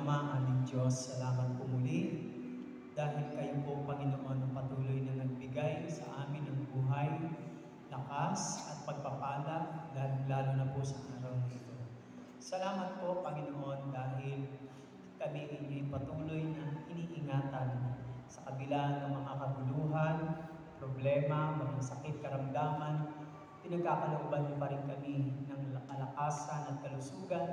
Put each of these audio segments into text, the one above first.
Ama, aming Diyos, salamat po muli dahil kayo po, Panginoon, ang patuloy na nagbigay sa amin ng buhay, lakas at pagpapala, lalo na po sa araw na ito. Salamat po, Panginoon, dahil kami inyo'y patuloy na iniingatan sa kabila ng mga kaguluhan, problema, maging sakit, karamdaman. Pinagkakalooban niyo pa rin kami ng kalakasan at kalusugan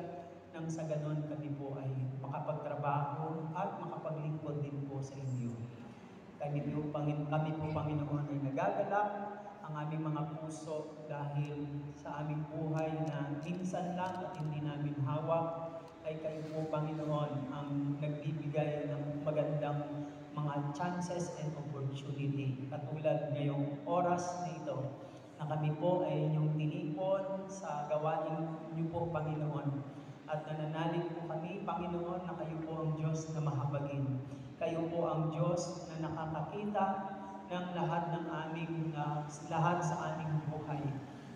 nang sa ganon kami po ay makapagtrabaho at makapaglingkod din po sa inyo. Kami po, Panginoon, ay nagagalak ang aming mga puso dahil sa aming buhay na minsan lang at hindi namin hawak, ay kayo po, Panginoon, ang nagbibigay ng magandang mga chances and opportunity. Katulad ngayong oras na ito, na kami po ay inyong tinipon sa gawain niyo po, Panginoon. At nananalig po kami, Panginoon, na kayo po ang Diyos na mahabagin. Kayo po ang Diyos na nakakakita ng lahat ng lahat sa aming buhay.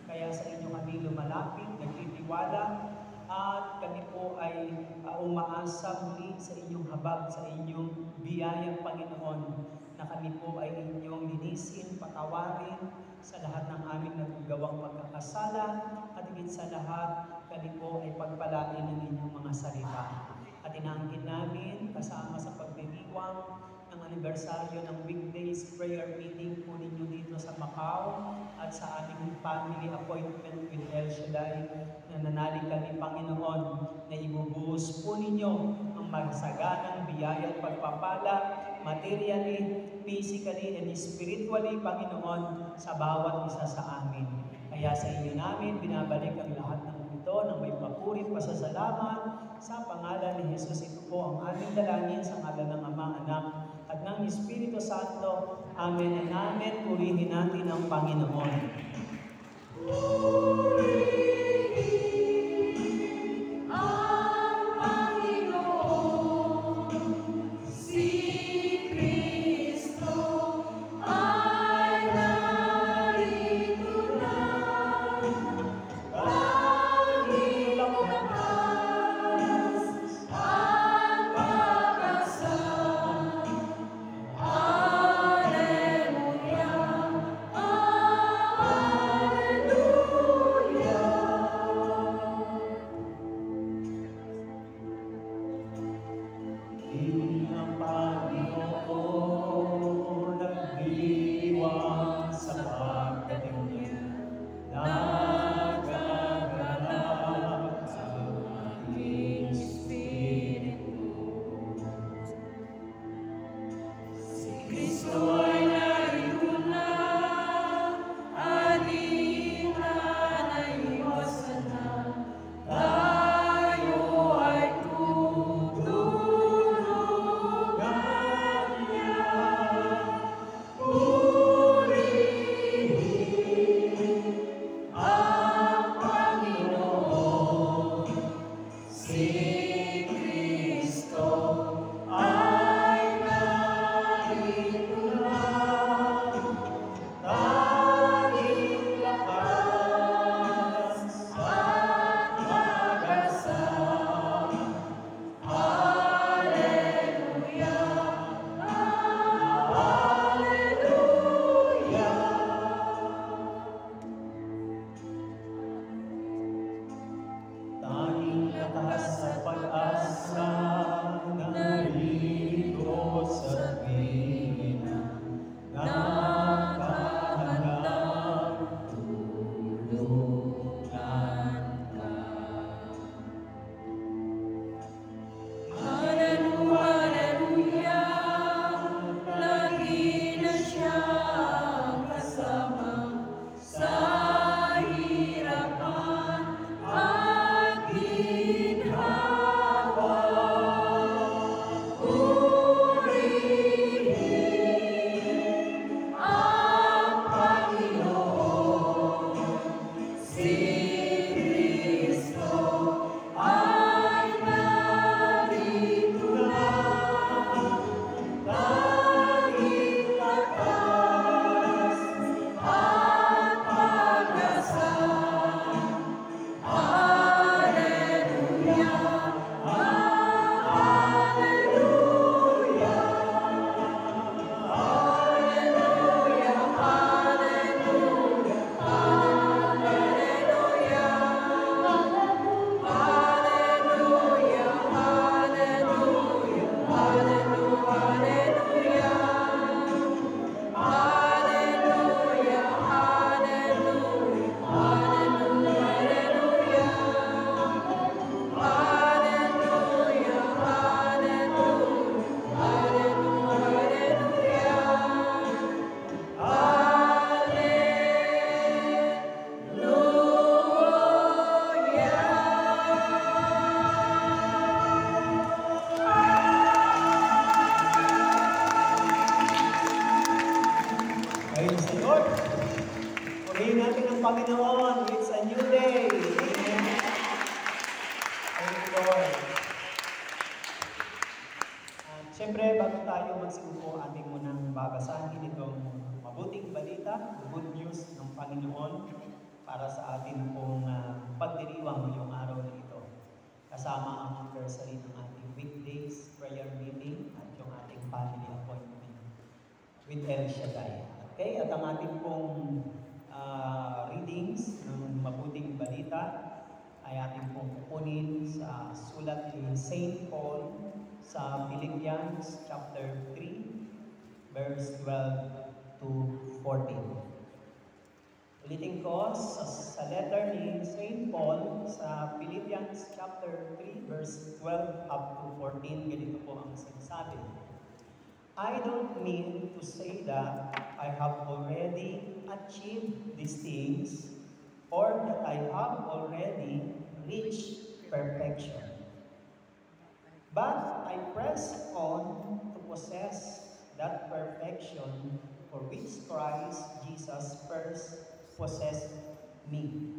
Kaya sa inyo kami lumalapit, nagtitiwala, at kami po ay umaasa muli sa inyong habag, sa inyong biyayang Panginoon, na kami po ay inyong linisin, patawarin sa lahat ng aming nagagawang pagkakasala, at higit sa lahat, kami po ay pagpalain ng inyong mga salita. At inaangkin namin kasama sa pagdiriwang ng anibersaryo ng weekdays prayer meeting po ninyo dito sa Macau at sa aming family appointment with El Shaddai, na nanalig kami, Panginoon, na ibubuhos po ninyo ang magsaganang biyaya at pagpapala materially, physically, and spiritually, Panginoon, sa bawat isa sa amin. Kaya sa inyo namin binabalik ang lahat ng ito ng may papurit, pasasalamat sa pangalan ni Jesus. Ito po ang aming dalangin sa ngalan ng Ama, Anak, at ng Espiritu Santo. Amen and amen. Purihin natin ang Panginoon. Hallelujah. Siyempre, bago tayo magsiupo, ating munang babasahin itong mabuting balita, the good news ng Panginoon para sa atin pong pagdiriwang ngayong araw na ito. Kasama ang anniversary ng ating weekdays, prayer meeting, at yung ating family appointment with El Shaddai. Okay, at ang ating pong readings ng mabuting balita ay ating pong kukunin sa sulat ni St. Paul sa Philippians chapter 3, verse 12 to 14. Ulitin ko, sa letter ni St. Paul sa Philippians chapter 3, verse 12 up to 14, ganito po ang sinasabi. I don't mean to say that I have already achieved these things or that I have already reached perfection. But I press on to possess that perfection for which Christ Jesus first possessed me.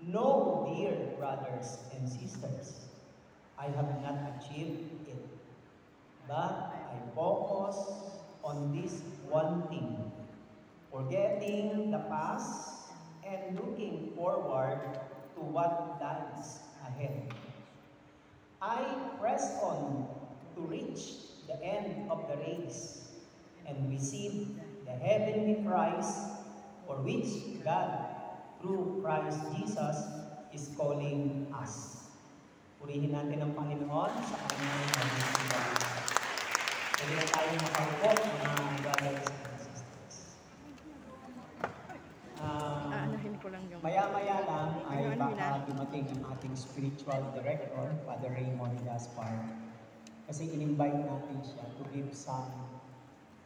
No, dear brothers and sisters, I have not achieved it, but I focus on this one thing, forgetting the past and looking forward to what lies ahead. I press on to reach the end of the race and receive the heavenly prize for which God, through Christ Jesus, is calling us. Purihin natin ang Panginoon sa kanyang mabuting balita. Pwede na tayo makaupo, mga brothers and sisters. Maya-maya lang ay baka dumating ang ating spiritual director, Father Raymond Gaspar. Kasi in-invite natin siya to give some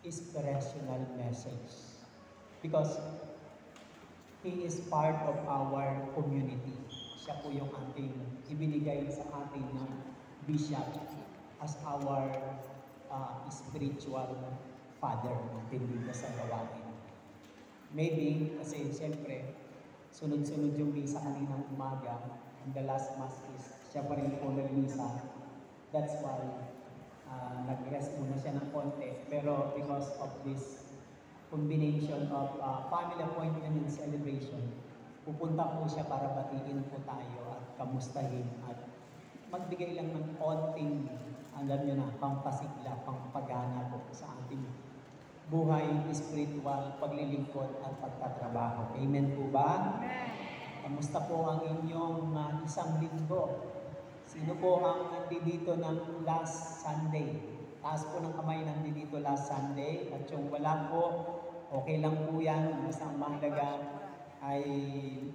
inspirational message. Because he is part of our community. Siya po yung ating ibinigay sa ating ng bishop as our spiritual father natin dito sa gawain. Maybe, kasi siyempre, sunod-sunod yung misa kaninang umaga, and the last mass is siya pa rin po nag-misa. That's why nag-rest muna siya ng konti. Pero because of this combination of family appointment and celebration, pupunta po siya para batiin po tayo at kamustahin at magbigay lang ng konting, alam nyo na, pampasigla, pampagana po sa ating buhay, spiritual, paglilingkod at pagtatrabaho. Amen po ba? Kamusta po ang inyong isang linggo? Sino po ang nandito ng last Sunday? Taas po ng kamay nandito last Sunday. At yung wala po, okay lang po yan. Basta ang mahalaga ay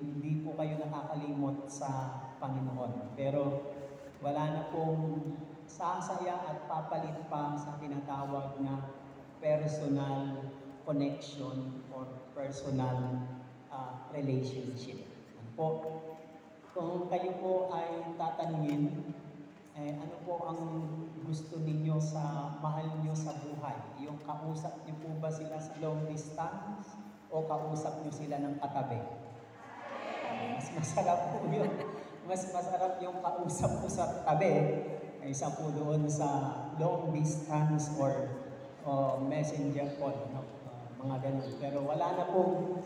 hindi po kayo nakakalimot sa Panginoon. Pero wala na pong sasaya at papalit pa sa tinatawag na personal connection or personal relationship. Po, kung kayo po ay tatanungin, ano po ang gusto ninyo sa mahal nyo sa buhay? Yung kausap nyo po ba sila sa long distance o kausap nyo sila ng katabi? Mas masarap po yun. Mas masarap yung kausap po sa tabi kaysa po doon sa long distance or messenger call, mga ganun. Pero wala na pong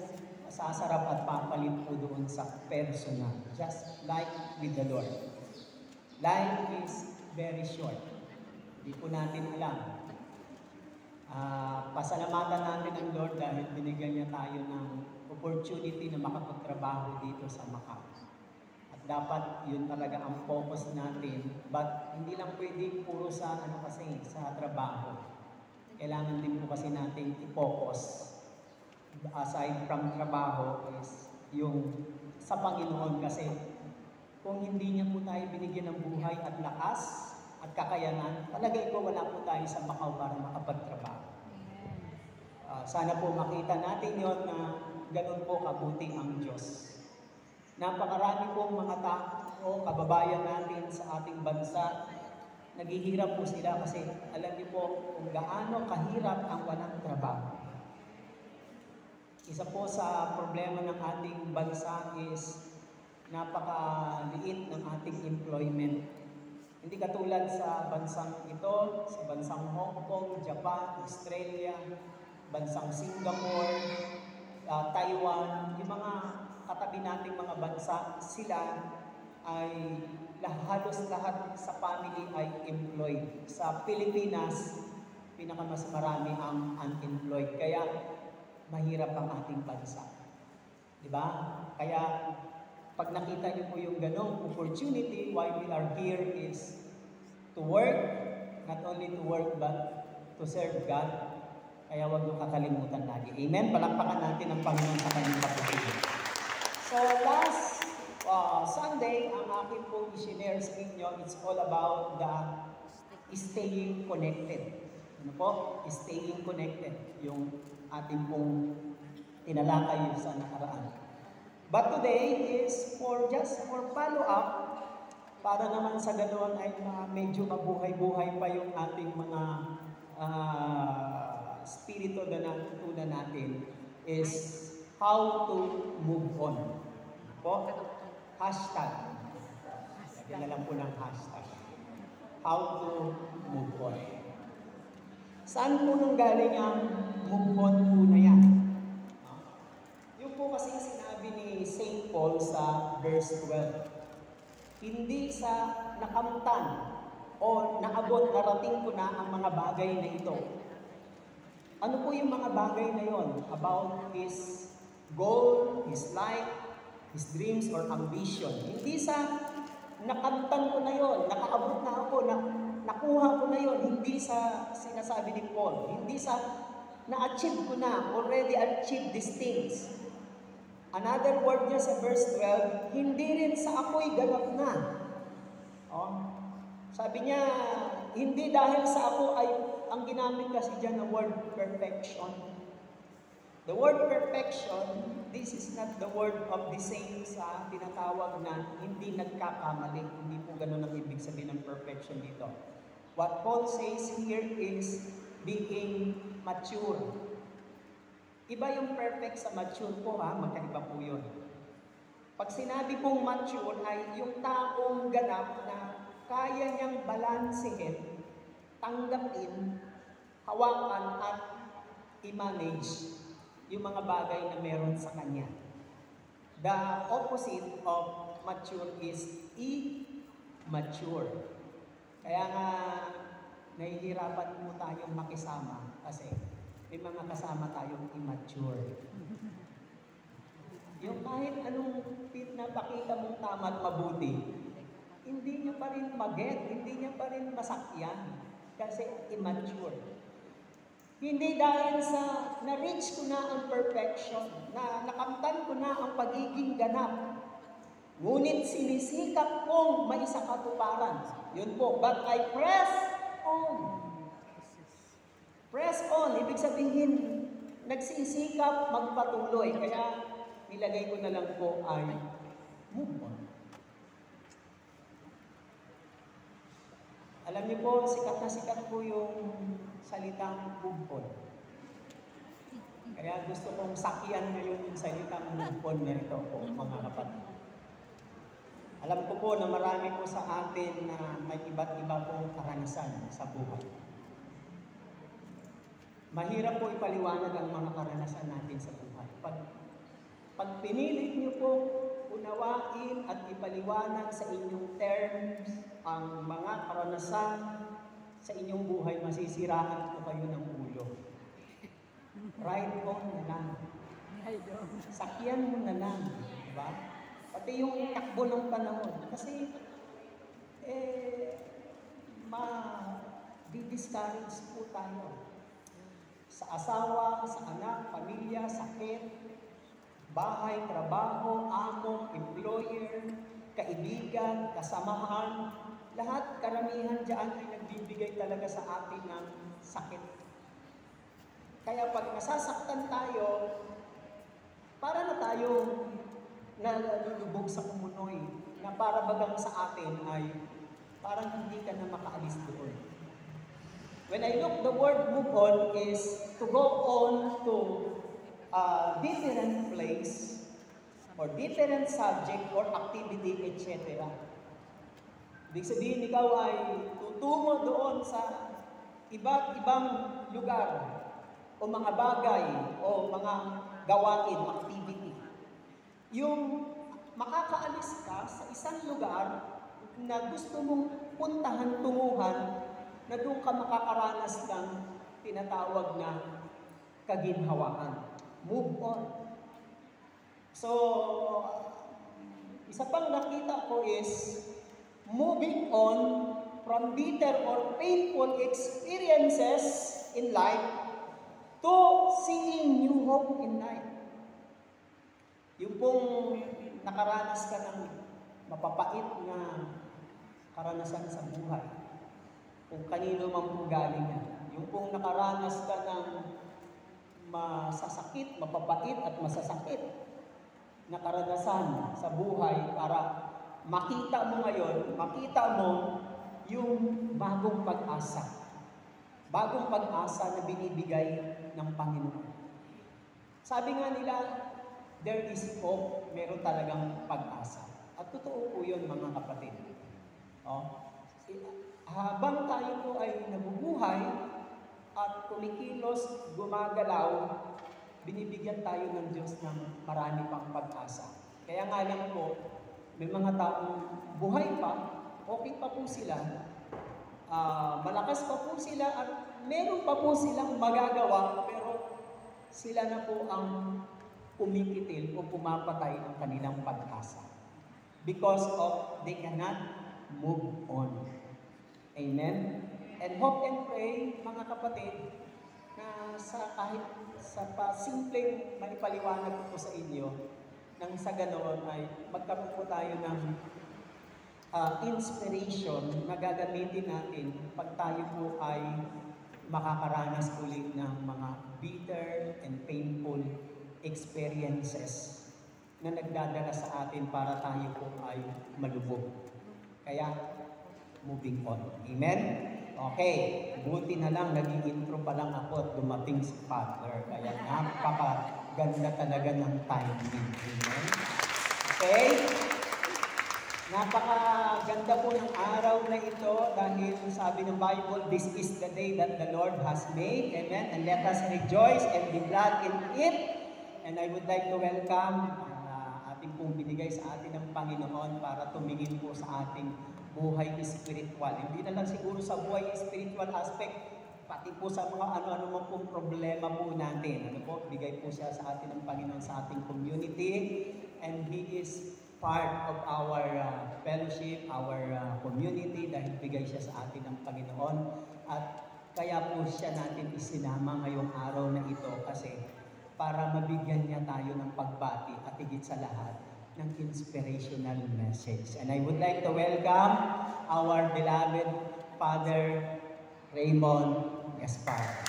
sasarap at papalit po doon sa personal. Just like with the Lord. Life is very short. Hindi po natin alam. Pasalamatan natin ang Lord dahil binigyan niya tayo ng opportunity na makapagtrabaho dito sa Macau. At dapat yun talaga ang focus natin. But hindi lang pwede puro sa sa trabaho. Kailangan din po kasi natin i-focus aside from trabaho is yung sa Panginoon kasi kung hindi niya po tayo binigyan ng buhay at lakas at kakayanan, talaga ito wala po tayo sa Macau para makapagtrabaho. Sana po makita natin yon na ganun po kabuti ang Diyos. Napakarami pong mga tao, kababayan natin sa ating bansa, naghihirap po sila kasi alam niyo po kung gaano kahirap ang walang trabaho. Isa po sa problema ng ating bansa is napakaliit ng ating employment Hindi katulad sa bansang ito, sa bansang Hong Kong, Japan, Australia, bansang Singapore, Taiwan, yung mga katabi nating mga bansa, sila ay halos lahat sa family ay employed. Sa Pilipinas, pinakamas marami ang unemployed. Kaya mahirap ang ating bansa. Di ba? Kaya pag nakita niyo po yung ganong opportunity, why we are here is to work, not only to work but to serve God. Kaya huwag niyo kakalimutan lagi. Amen? Palakpakan natin ang Panginoon sa kanyang kapatid. So last Sunday, ang akin pong i-share sa inyo, it's all about the staying connected. Ano po? Staying connected. Yung ating pong tinalakay sa nakaraan. But today is just for follow-up, para naman sa ganoon ay medyo mabuhay-buhay pa yung ating mga spirito na natutunan natin, is how to move on. Po? Hashtag. Lagyan na lang po ng hashtag. How to move on. Saan po nang galing ang move on po na yan? Yung po kasi sinabi ni St. Paul sa verse 12. Hindi sa nakamtan o naabot, narating ko na ang mga bagay na ito. Ano po yung mga bagay na yon? About his goal, his life, his dreams or ambition. Hindi sa nakamtan ko na yon, nakaabot na ako, nakuha ko na yon. Hindi sa sinasabi ni Paul. Hindi sa na-achieve ko na, already achieved these things. Another word niya sa verse 12, hindi rin sa ako'y ganap na. Sabi niya, hindi dahil sa ako ay, ang ginamit kasi dyan na word perfection. The word perfection, this is not the word of the saints sa tinatawag na hindi nagkakamali. Hindi po ganun ang ibig sabihin ng perfection dito. What Paul says here is being mature. Iba yung perfect sa mature po magkaiba po yun. Pag sinabi pong mature ay yung taong ganap na kaya niyang balansehin, tanggapin, hawakan at i-manage yung mga bagay na meron sa kanya. The opposite of mature is immature. Kaya nga nahihirapan mo tayong makisama kasi may mga kasama tayong immature. Yung kahit anong napakita mong tama at mabuti, hindi niya pa rin mag-get, hindi niya pa rin masakyan kasi immature. Hindi dahil sa na-reach ko na ang perfection, na nakamtan ko na ang pagiging ganap, ngunit sinisikap kong maisakatuparan. Yun po, but I press on. Press on, ibig sabihin, nagsisikap magpatuloy. Kaya nilagay ko na lang po ay move on. Alam niyo po, sikat na sikat po yung salitang move on. Kaya gusto kong sakyan ngayon yung salitang move on na ito po, mga kapatid. Alam ko po na marami po sa atin na may iba't iba pong karanasan sa buhay. Mahirap po ipaliwanag ang mga karanasan natin sa buhay. Pag pinilit niyo po unawain at ipaliwanag sa inyong terms ang mga karanasan sa inyong buhay, masisiraan po kayo ng ulo. Ride on na lang. Sakyan mo na lang. Diba? Pati yung takbo ng panahon. Kasi, ma-discourage po tayo. Sa asawa, sa anak, pamilya, sakit, bahay, trabaho, amo, employer, kaibigan, kasamahan, lahat, karamihan dyan ay nagbibigay talaga sa atin ng sakit. Kaya pag nasasaktan tayo, para na tayo nalulubog sa kumunoy, na para bagang sa atin ay parang hindi ka na makaalis doon. When I look, the word move on is to go on to a different place or different subject or activity, etc. Ibig sabihin, ikaw ay tutungo doon sa iba't ibang lugar o mga bagay o mga gawain, activity. Yung makakaalis ka sa isang lugar na gusto mong puntahan, tunguhan, na doon ka makakaranas ng tinatawag na kaginhawaan. Move on. So, isa pang nakita ko is moving on from bitter or painful experiences in life to seeing new hope in life. Yung pong nakaranas ka ng mapapait na karanasan sa buhay, kung kanino man po galing yan. Yung pong nakaranas ka ng masasakit, mapapait at masasakit na karanasan sa buhay para makita mo ngayon, makita mo yung bagong pag-asa. Bagong pag-asa na binibigay ng Panginoon. Sabi nga nila, there is hope, meron talagang pag-asa. At totoo po yun, mga kapatid. Habang tayo po ay nabubuhay at kumikilos, gumagalaw, binibigyan tayo ng Diyos ng marami pang pag-asa. Kaya nga lang po, may mga taong buhay pa, okay pa po sila, malakas pa po sila at meron pa po silang magagawa, pero sila na po ang kumikitil o pumapatay ng kanilang pag-asa. Because of they cannot move on. Amen? And hope and pray, mga kapatid, na kahit sa simpleng maipaliwanag ko sa inyo, nang sa ganoon ay magkaroon po tayo ng inspiration na gagamitin natin pag tayo po ay makakaranas ulit ng mga bitter and painful experiences na nagdadala sa atin para tayo po ay malubog. Kaya, moving on. Amen? Okay, buti na lang, naging intro pa lang ako at dumating si Father. Kaya napakaganda talaga ng timing. Amen? Okay? Napakaganda po ng araw na ito dahil sabi ng Bible, this is the day that the Lord has made. Amen? And let us rejoice and be glad in it. And I would like to welcome ating pong binigay sa atin ng Panginoon para tumingin po sa ating buhay spiritual. Hindi na lang siguro sa buhay spiritual aspect, pati po sa mga ano-ano man pong problema po natin. Ano po, bigay po siya sa atin ng Panginoon sa ating community. And He is part of our fellowship, our community, dahil bigay siya sa atin ng Panginoon. At kaya po siya natin isinama ngayong araw na ito kasi para mabigyan niya tayo ng pagbati at higit sa lahat ng inspirational message. And I would like to welcome our beloved Father Raymond Gaspar.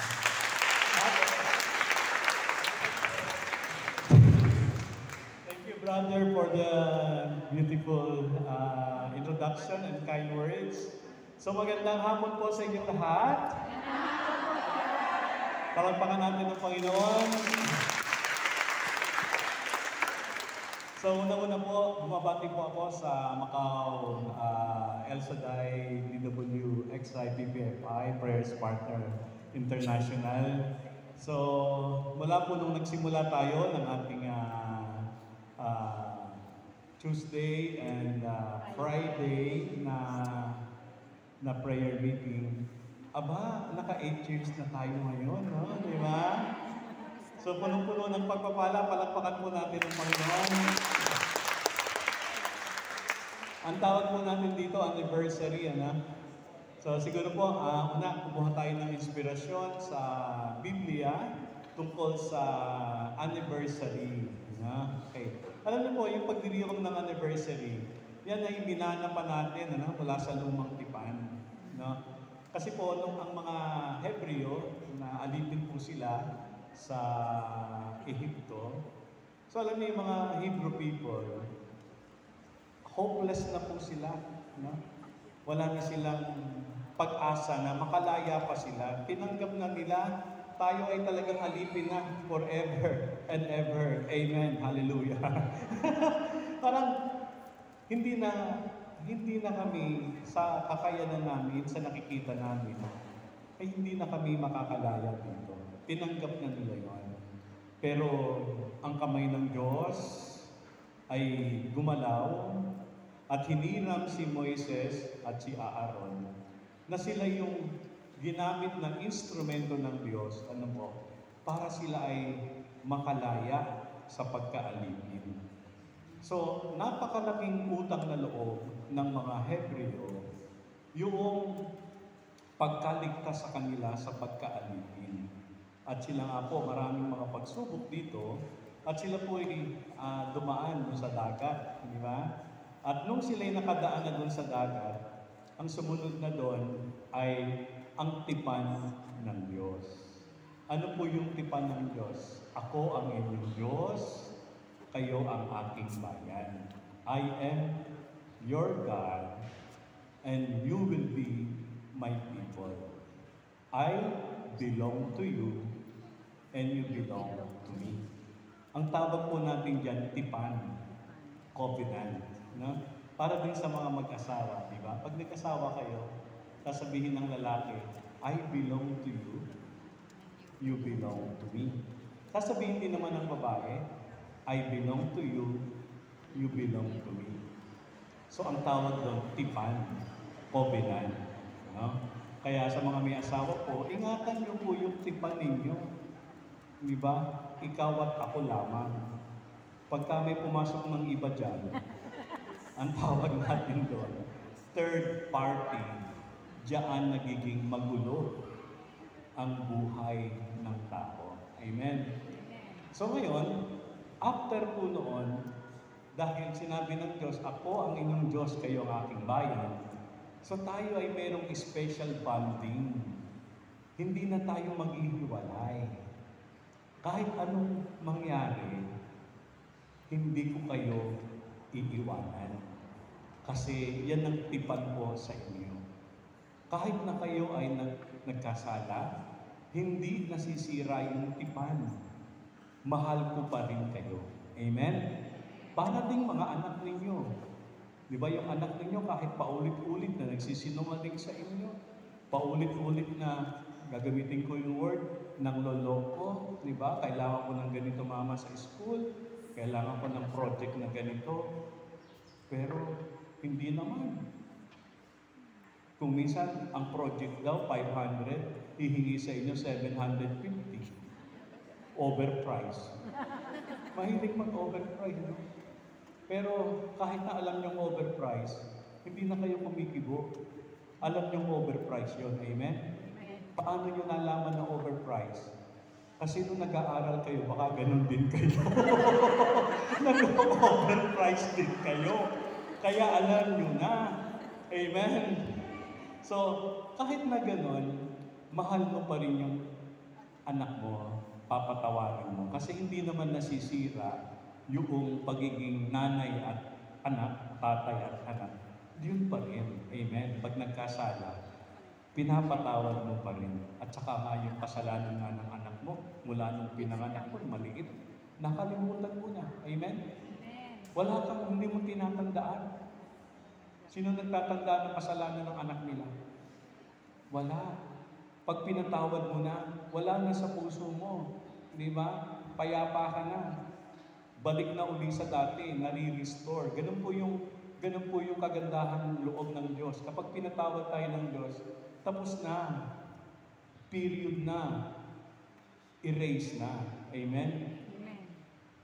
Thank you, brother, for the beautiful introduction and kind words. So magandang hapon po sa inyong lahat. Palagpakan natin ng Panginoon. So una-una po, bumabati po ako sa Macau El Shaddai DW XI PPFI Prayers Partner International. So mula po nung nagsimula tayo ng ating Tuesday and Friday na prayer meeting, naka 8 years na tayo ngayon, no? Di ba? So, punong-puno ng pagpapala, palakpakan po natin ang Panginoon. Ang tawag po natin dito, anniversary, ano? So, siguro po, kumuha tayo ng inspirasyon sa Biblia tungkol sa anniversary. Okay. Alam niyo po, yung pagdiriwang ng anniversary, yan ay minana pa natin, ano? Mula sa lumang tipan, no? Kasi po, nung ang mga Hebreo, na alipin po sila sa Ehipto, so alam niyo yung mga Hebrew people, hopeless na po sila. No? Wala na silang pag-asa na makalaya pa sila. Tinanggap na nila, tayo ay talagang alipin na forever and ever. Amen. Hallelujah. Parang hindi hindi na kami sa kakayanan namin, sa nakikita namin, ay hindi na kami makakalaya dito. Tinanggap na nila yun. Pero ang kamay ng Diyos ay gumalaw at hiniram si Moises at si Aaron na sila yung ginamit ng instrumento ng Diyos, para sila ay makalaya sa pagkaalipin. So, napakalaking utang na loob ng mga Hebreo yung pagkaligtas sa kanila sa pagkaalipin. At sila nga po, maraming mga pagsubok dito, at sila po ay dumaan doon sa dagat, di ba? At nung sila'y nakadaan na doon sa dagat, ang sumunod na doon ay ang tipan ng Diyos. Ano po yung tipan ng Diyos? Ako ang inyong Diyos, kayo ang aking bayan. I am your God, and you will be my people. I belong to you, and you belong to me. Ang tawag po natin dyan, tipan, covenant. No? Para din sa mga mag-asawa, di ba? Pag nag-asawa kayo, sasabihin ng lalaki, I belong to you, you belong to me. Sasabihin din naman ng babae, I belong to you, you belong to me. So ang tawag doon, tipan, covenant. No? Kaya sa mga may asawa po, ingatan niyo po yung tipan ninyo. Di ba? Ikaw at ako lamang. Pagka may pumasok ng iba dyan, ang tawag natin doon, third party, diyan nagiging magulo ang buhay ng tao. Amen? So ngayon, after po noon, dahil sinabi ng Diyos, ako ang inyong Diyos, kayo ang aking bayan, so tayo ay merong special bonding. Hindi na tayo maghihiwalay. Kahit anong mangyari, hindi ko kayo iiwanan. Kasi yan ang tipan ko sa inyo. Kahit na kayo ay nagkasala, hindi nasisira yung tipan. Mahal ko pa rin kayo. Amen? Para ding mga anak ninyo. Di ba yung anak ninyo kahit paulit-ulit na nagsisinungaling sa inyo, paulit-ulit na gagamitin ko yung word ng loloko, di ba? Kailangan ko ng ganito mama sa school, kailangan ko ng project na ganito. Pero hindi naman. Kung minsan ang project daw 500, hihingi sa inyo 750. Overprice. Mahilig mag-overprice, no? Pero kahit na alam niyong overprice, hindi na kayo kumikibo. Alam niyong overprice yun. Amen? Paano niyo nalaman na overprice? Kasi nung nag-aaral kayo, baka ganun din kayo. Nag-overprice din kayo. Kaya alam niyo na. Amen? So, kahit na ganun, mahal mo pa rin yung anak mo, papatawarin mo. Kasi hindi naman nasisira yung pagiging nanay at anak, tatay at anak. Yun pa rin. Amen? Pag nagkasala, pinapatawad mo pa rin. At saka nga yung kasalanan nga ng anak mo, mula nung pinanganak mo, maliit, nakalimutan mo na. Amen? Wala kang, hindi mo tinatandaan. Sino nagtatandaan ng kasalanan ng anak nila? Wala. Pag pinatawad mo na, wala na sa puso mo. Di ba? Payapa ka na. Balik na uli sa dati, nare-restore. Ganun po yung kagandahan ng loob ng Diyos. Kapag pinatawad tayo ng Diyos, tapos na. Period na. Erase na. Amen? Amen.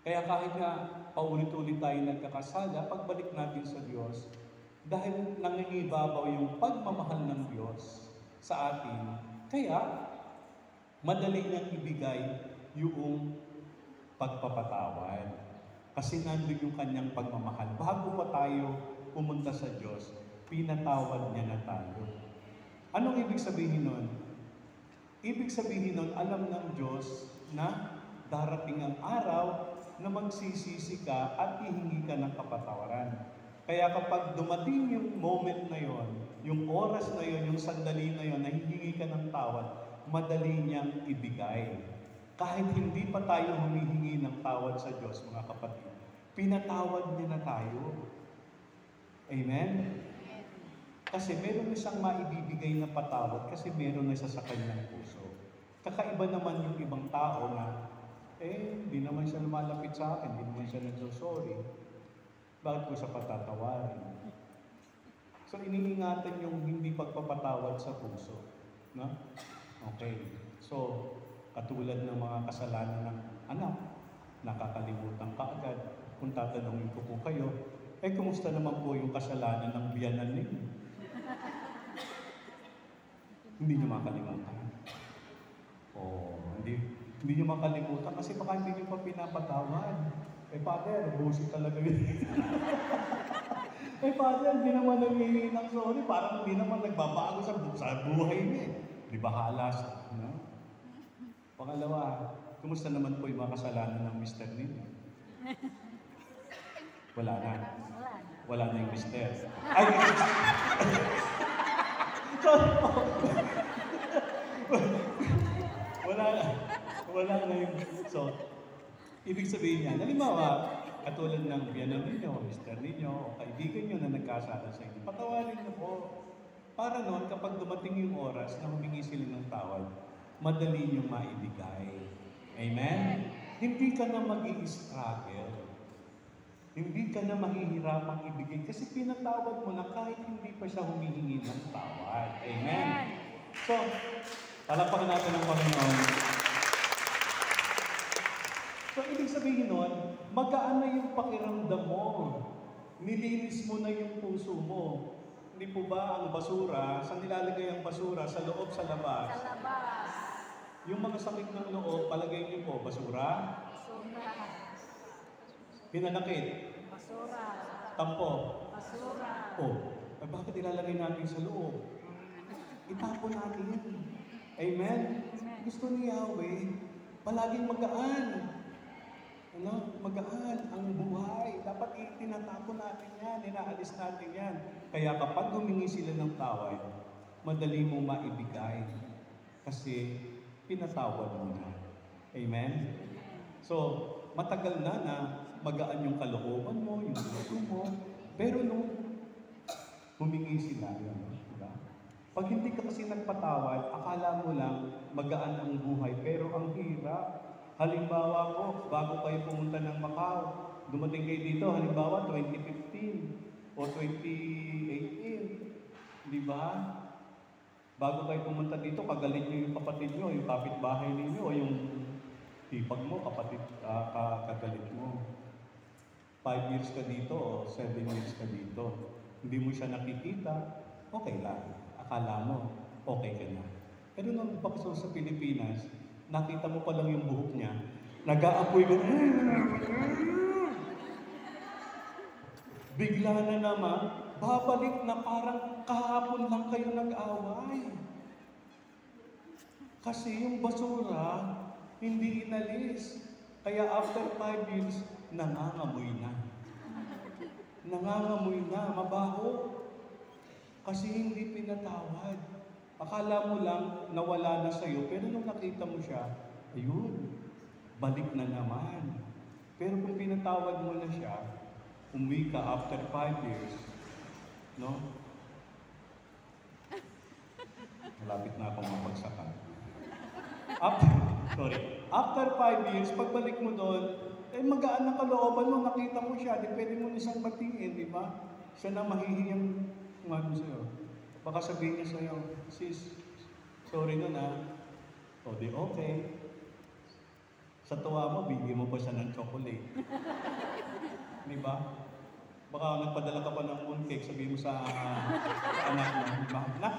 Kaya kahit nga paulit-ulit tayo nagkakasala, pagbalik natin sa Diyos, dahil nangingibabaw yung pagmamahal ng Diyos sa atin, kaya madali niyang ibigay yung pagpapatawad. Kasi nandun yung kanyang pagmamahal. Bago pa tayo pumunta sa Diyos, pinatawad niya na tayo. Anong ibig sabihin nun? Ibig sabihin nun, alam ng Diyos na darating ang araw na magsisisi ka at hihingi ka ng kapatawaran. Kaya kapag dumating yung moment na yon, yung oras na yon, yung sandali na yon, na hihingi ka ng tawad, madali niyang ibigay. Kahit hindi pa tayo humihingi ng tawad sa Diyos, mga kapatid, pinatawad niya na tayo. Amen? Kasi meron na siyang maibibigay na patawad kasi meron na siya sa kanyang puso. Kakaiba naman yung ibang tao na, hindi naman siya lumalapit sa akin, hindi naman siya nagsosorry. Bakit ko siya patatawarin? So, iniingatan yung hindi pagpapatawad sa puso. No? Okay. So, katulad ng mga kasalanan ng anak, nakakalimutan ka agad. Kung tatanungin ko po kayo, kumusta naman po yung kasalanan ng biyanan ninyo? Hindi nyo makalimutan. Hindi nyo makalimutan kasi baka hindi nyo pa pinapatawad. Father, bullshit talaga yun. Father, hindi naman nangihingi ng sorry. Parang hindi naman nagbabago sa buhay niya. Di ba halas? No? Pangalawa, kumusta naman po yung mga kasalanan ng mister ninyo? Wala na. Wala na yung mister. Ay! Sorry po. Wala na yung... So, ibig sabihin niya, halimbawa, katulad ng biyanan ninyo, mister ninyo, o kaibigan nyo na nagkasala sa inyo, patawarin niyo po. Para noon, kapag dumating yung oras na humingi sila ng tawad, madali niyong maibigay. Amen? Hindi ka na mag-i-struggle. Hindi ka na mahihirapang ibigay kasi pinatawad mo na kahit hindi pa siya humihingi ng tawad. Amen? So, palakpakan natin ang Panginoon. So, ibig sabihin nun, magaan na yung pakiramdam mo. Nilinis mo na yung puso mo. Hindi po ba ang basura, saan nilalagay ang basura? Sa loob, sa labas? Sa labas. Yung mga sakit ng loob, palagay niyo po, basura? Basura. Hinanakit? Basura. Tampo? Basura. Bakit ilalagay natin sa loob? Itapon natin yun. Amen? Gusto ni Yahweh, palaging magaan. Magaan ang buhay. Dapat itinatapon natin yan, inaalis natin yan. Kaya kapag humingi sila ng tawad, madali mo maibigay. Kasi pinatawad mo na. Amen? So, matagal na magaan yung kalooban mo, yung puso mo. Pero nung humingi sila, diba? Pag hindi ka kasi nagpatawad, akala mo lang magaan ang buhay, pero ang hirap. Halimbawa po, bago kayo pumunta ng Macau, dumating kayo dito, halimbawa 2015 o 2018, di ba? Bago kayo pumunta dito, kagalit niyo yung kapatid niyo, yung kapitbahay ninyo, o yung hipag mo, kagalit mo. 5 years ka dito o 7 years ka dito. Hindi mo siya nakikita, okay lang. Akala mo, okay ka na. Pero nung pakso sa Pilipinas, nakita mo pa lang yung buhok niya, nag-aapoy ka, bigla na naman, babalik na parang kahapon lang kayo nag-away. Kasi yung basura, hindi inalis. Kaya after 5 years, nangangamoy na. Nangangamoy na, mabaho. Kasi hindi pinatawad. Akala mo lang nawala na sa'yo, pero nung nakita mo siya, ayun, balik na naman. Pero kung pinatawad mo na siya, umuwi ka after 5 years, no? Malapit na akong mapagsakan. After 5 years, pagbalik mo doon, magaan na kalooban mo, nakita mo siya, di pwede mo isang batiin, di ba? Siya na mahihiyang kumano sa'yo. Baka sabihin niya sa'yo, sis, sorry nun O di okay. Sa tuwa mo, bigyan mo pa siya ng chocolate. Di ba? Baka nagpadala ka pa ng mooncake, sabihin mo sa anak mo, di ba? Nak,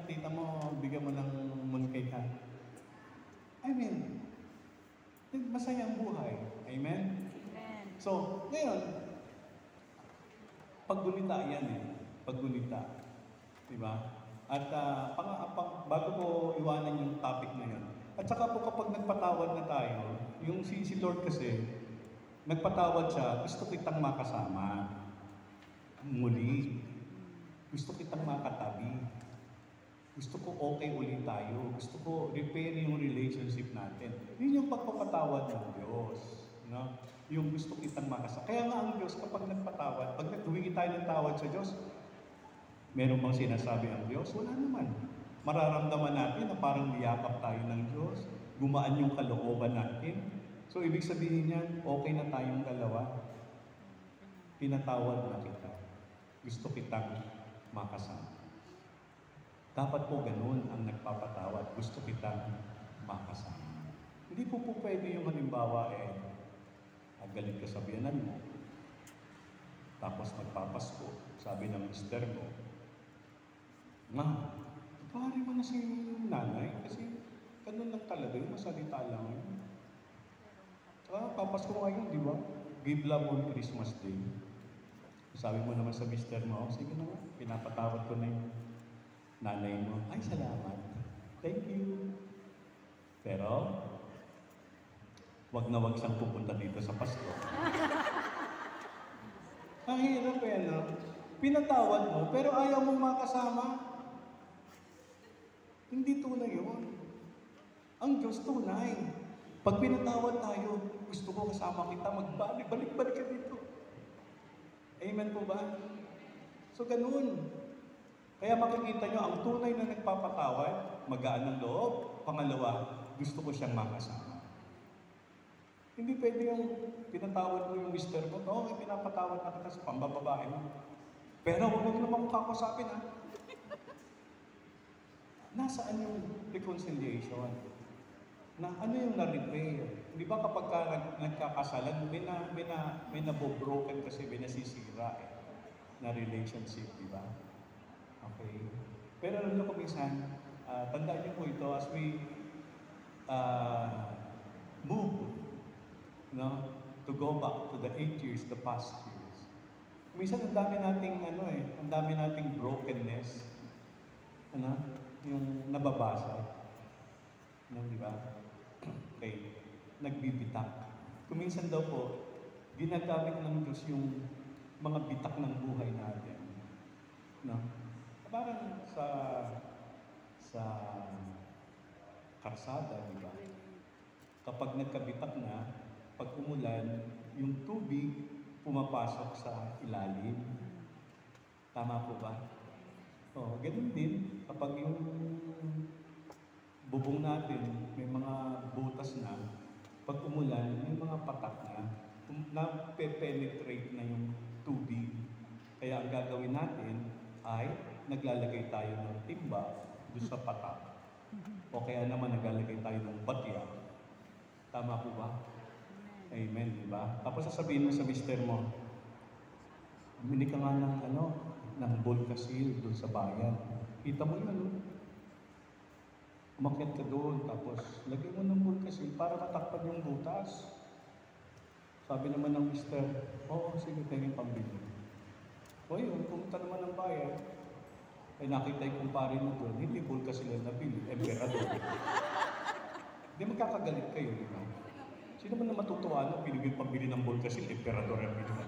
tita mo, bigyan mo ng mooncake ha. I mean, masaya ang buhay. Amen? Amen. So, ngayon, paggunita yan paggunita. Diba? At bago ko iwanan yung topic na yun. At saka po kapag nagpatawad na tayo, yung si Lord kasi, nagpatawad siya, gusto kitang makasama. Muli. Gusto kitang makatabi. Gusto ko okay ulit tayo. Gusto ko repair yung relationship natin. Yun yung pagpapatawad ng Diyos. No? Yung gusto kitang makasama. Kaya nga ang Diyos, kapag nagpatawad, pag humingi tayo ng tawad sa Diyos, meron bang sinasabi ang Diyos? Wala naman. Mararamdaman natin na parang niyakap tayo ng Diyos, gumaan yung kalooban natin. So, ibig sabihin niyan, okay na tayong dalawa. Pinatawad na kita. Gusto kitang makasama. Dapat po ganun ang nagpapatawad. Gusto kitang makasama. Hindi po pwede yung halimbawa galit ka sa biyanan mo. Tapos magpapasko. Sabi ng mister mo, Ma, pare mo na si nanay kasi ganun lang talaga yung masalita lang yun. Papasko ngayon, di ba? Give love on Christmas Day. Sabi mo naman sa mister mo, sige na, pinapatawad ko na yung nanay mo. Ay, salamat. Thank you. Pero, wag na wag siyang pupunta dito sa Pasko. Ang hirap no? Pinatawad mo, pero ayaw mong makasama. Hindi tunay yun. Ang Diyos tunay. Pag pinatawad tayo, gusto ko kasama kita, balik ka dito. Amen po ba? So, ganun. Kaya makikita nyo, ang tunay na nagpapatawad, magaan ng loob. Pangalawa, gusto ko siyang makasama. Hindi pwede yung pinatawad mo yung mister mo, pinapatawad na kita sa pambababae mo. Pero huwag mo naman kakasapin, ha? Nasaan yung reconciliation? Na ano yung na-repair? Di ba kapag nagkakasalan, may nabobroken kasi, may nasisira na relationship, di ba? Okay. Pero alam nyo kung minsan, tandaan nyo po ito as we move to go back to the 8 years, the past years. Minsan ang dami nating brokenness, yung nababasa, di ba? Okay, nagbibitak. Kuminsan daw po, ginagamit ng Diyos yung mga bitak ng buhay natin. Parang sa karsada, di ba? Kapag nagkabitak na, pag umulan, yung tubig pumapasok sa ilalim. Tama po ba? Ganun din, kapag yung bubong natin, may mga butas na, pag umulan, may mga patak na penetrate na yung tubig. Kaya ang gagawin natin ay naglalagay tayo ng timba doon sa patak. O kaya naman naglalagay tayo ng batya. Tama po ba? Amen, di ba? Tapos sasabihin mo sa mister mo, bumili ka nga ng Volcasil doon sa bayan. Kita mo yun, umakyat ka doon, tapos lagay mo ng Volcasil para matakpan yung butas. Sabi naman ng mister, sige, tingin pambili. Yun, pumunta naman ng bayan, nakita yung kumpare mo doon, hindi Volcasil ang nabili, Emperador. Hindi magkakagalit kayo, di ba? Sino man na matutuwa na pinigil pambili ng Volcasil, Emperador ang binili.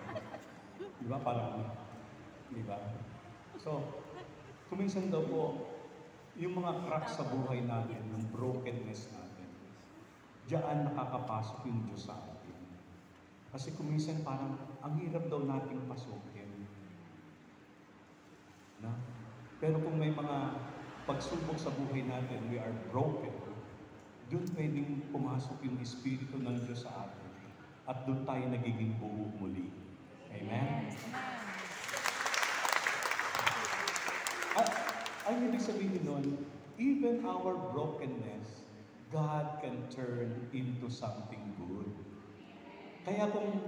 Di ba? Parang, di ba? So, kuminsan daw po, yung mga cracks sa buhay natin, yung brokenness natin, diyan nakakapasok yung Diyos sa atin. Kasi kuminsan parang, ang hirap daw nating pasukin. Pero kung may mga pagsubok sa buhay natin, we are broken, doon pwedeng pumasok yung Espiritu ng Diyos sa atin. At doon tayo nagiging buo muli. Amen? At ang ibig sabihin nun, even our brokenness, God can turn into something good. Kaya kung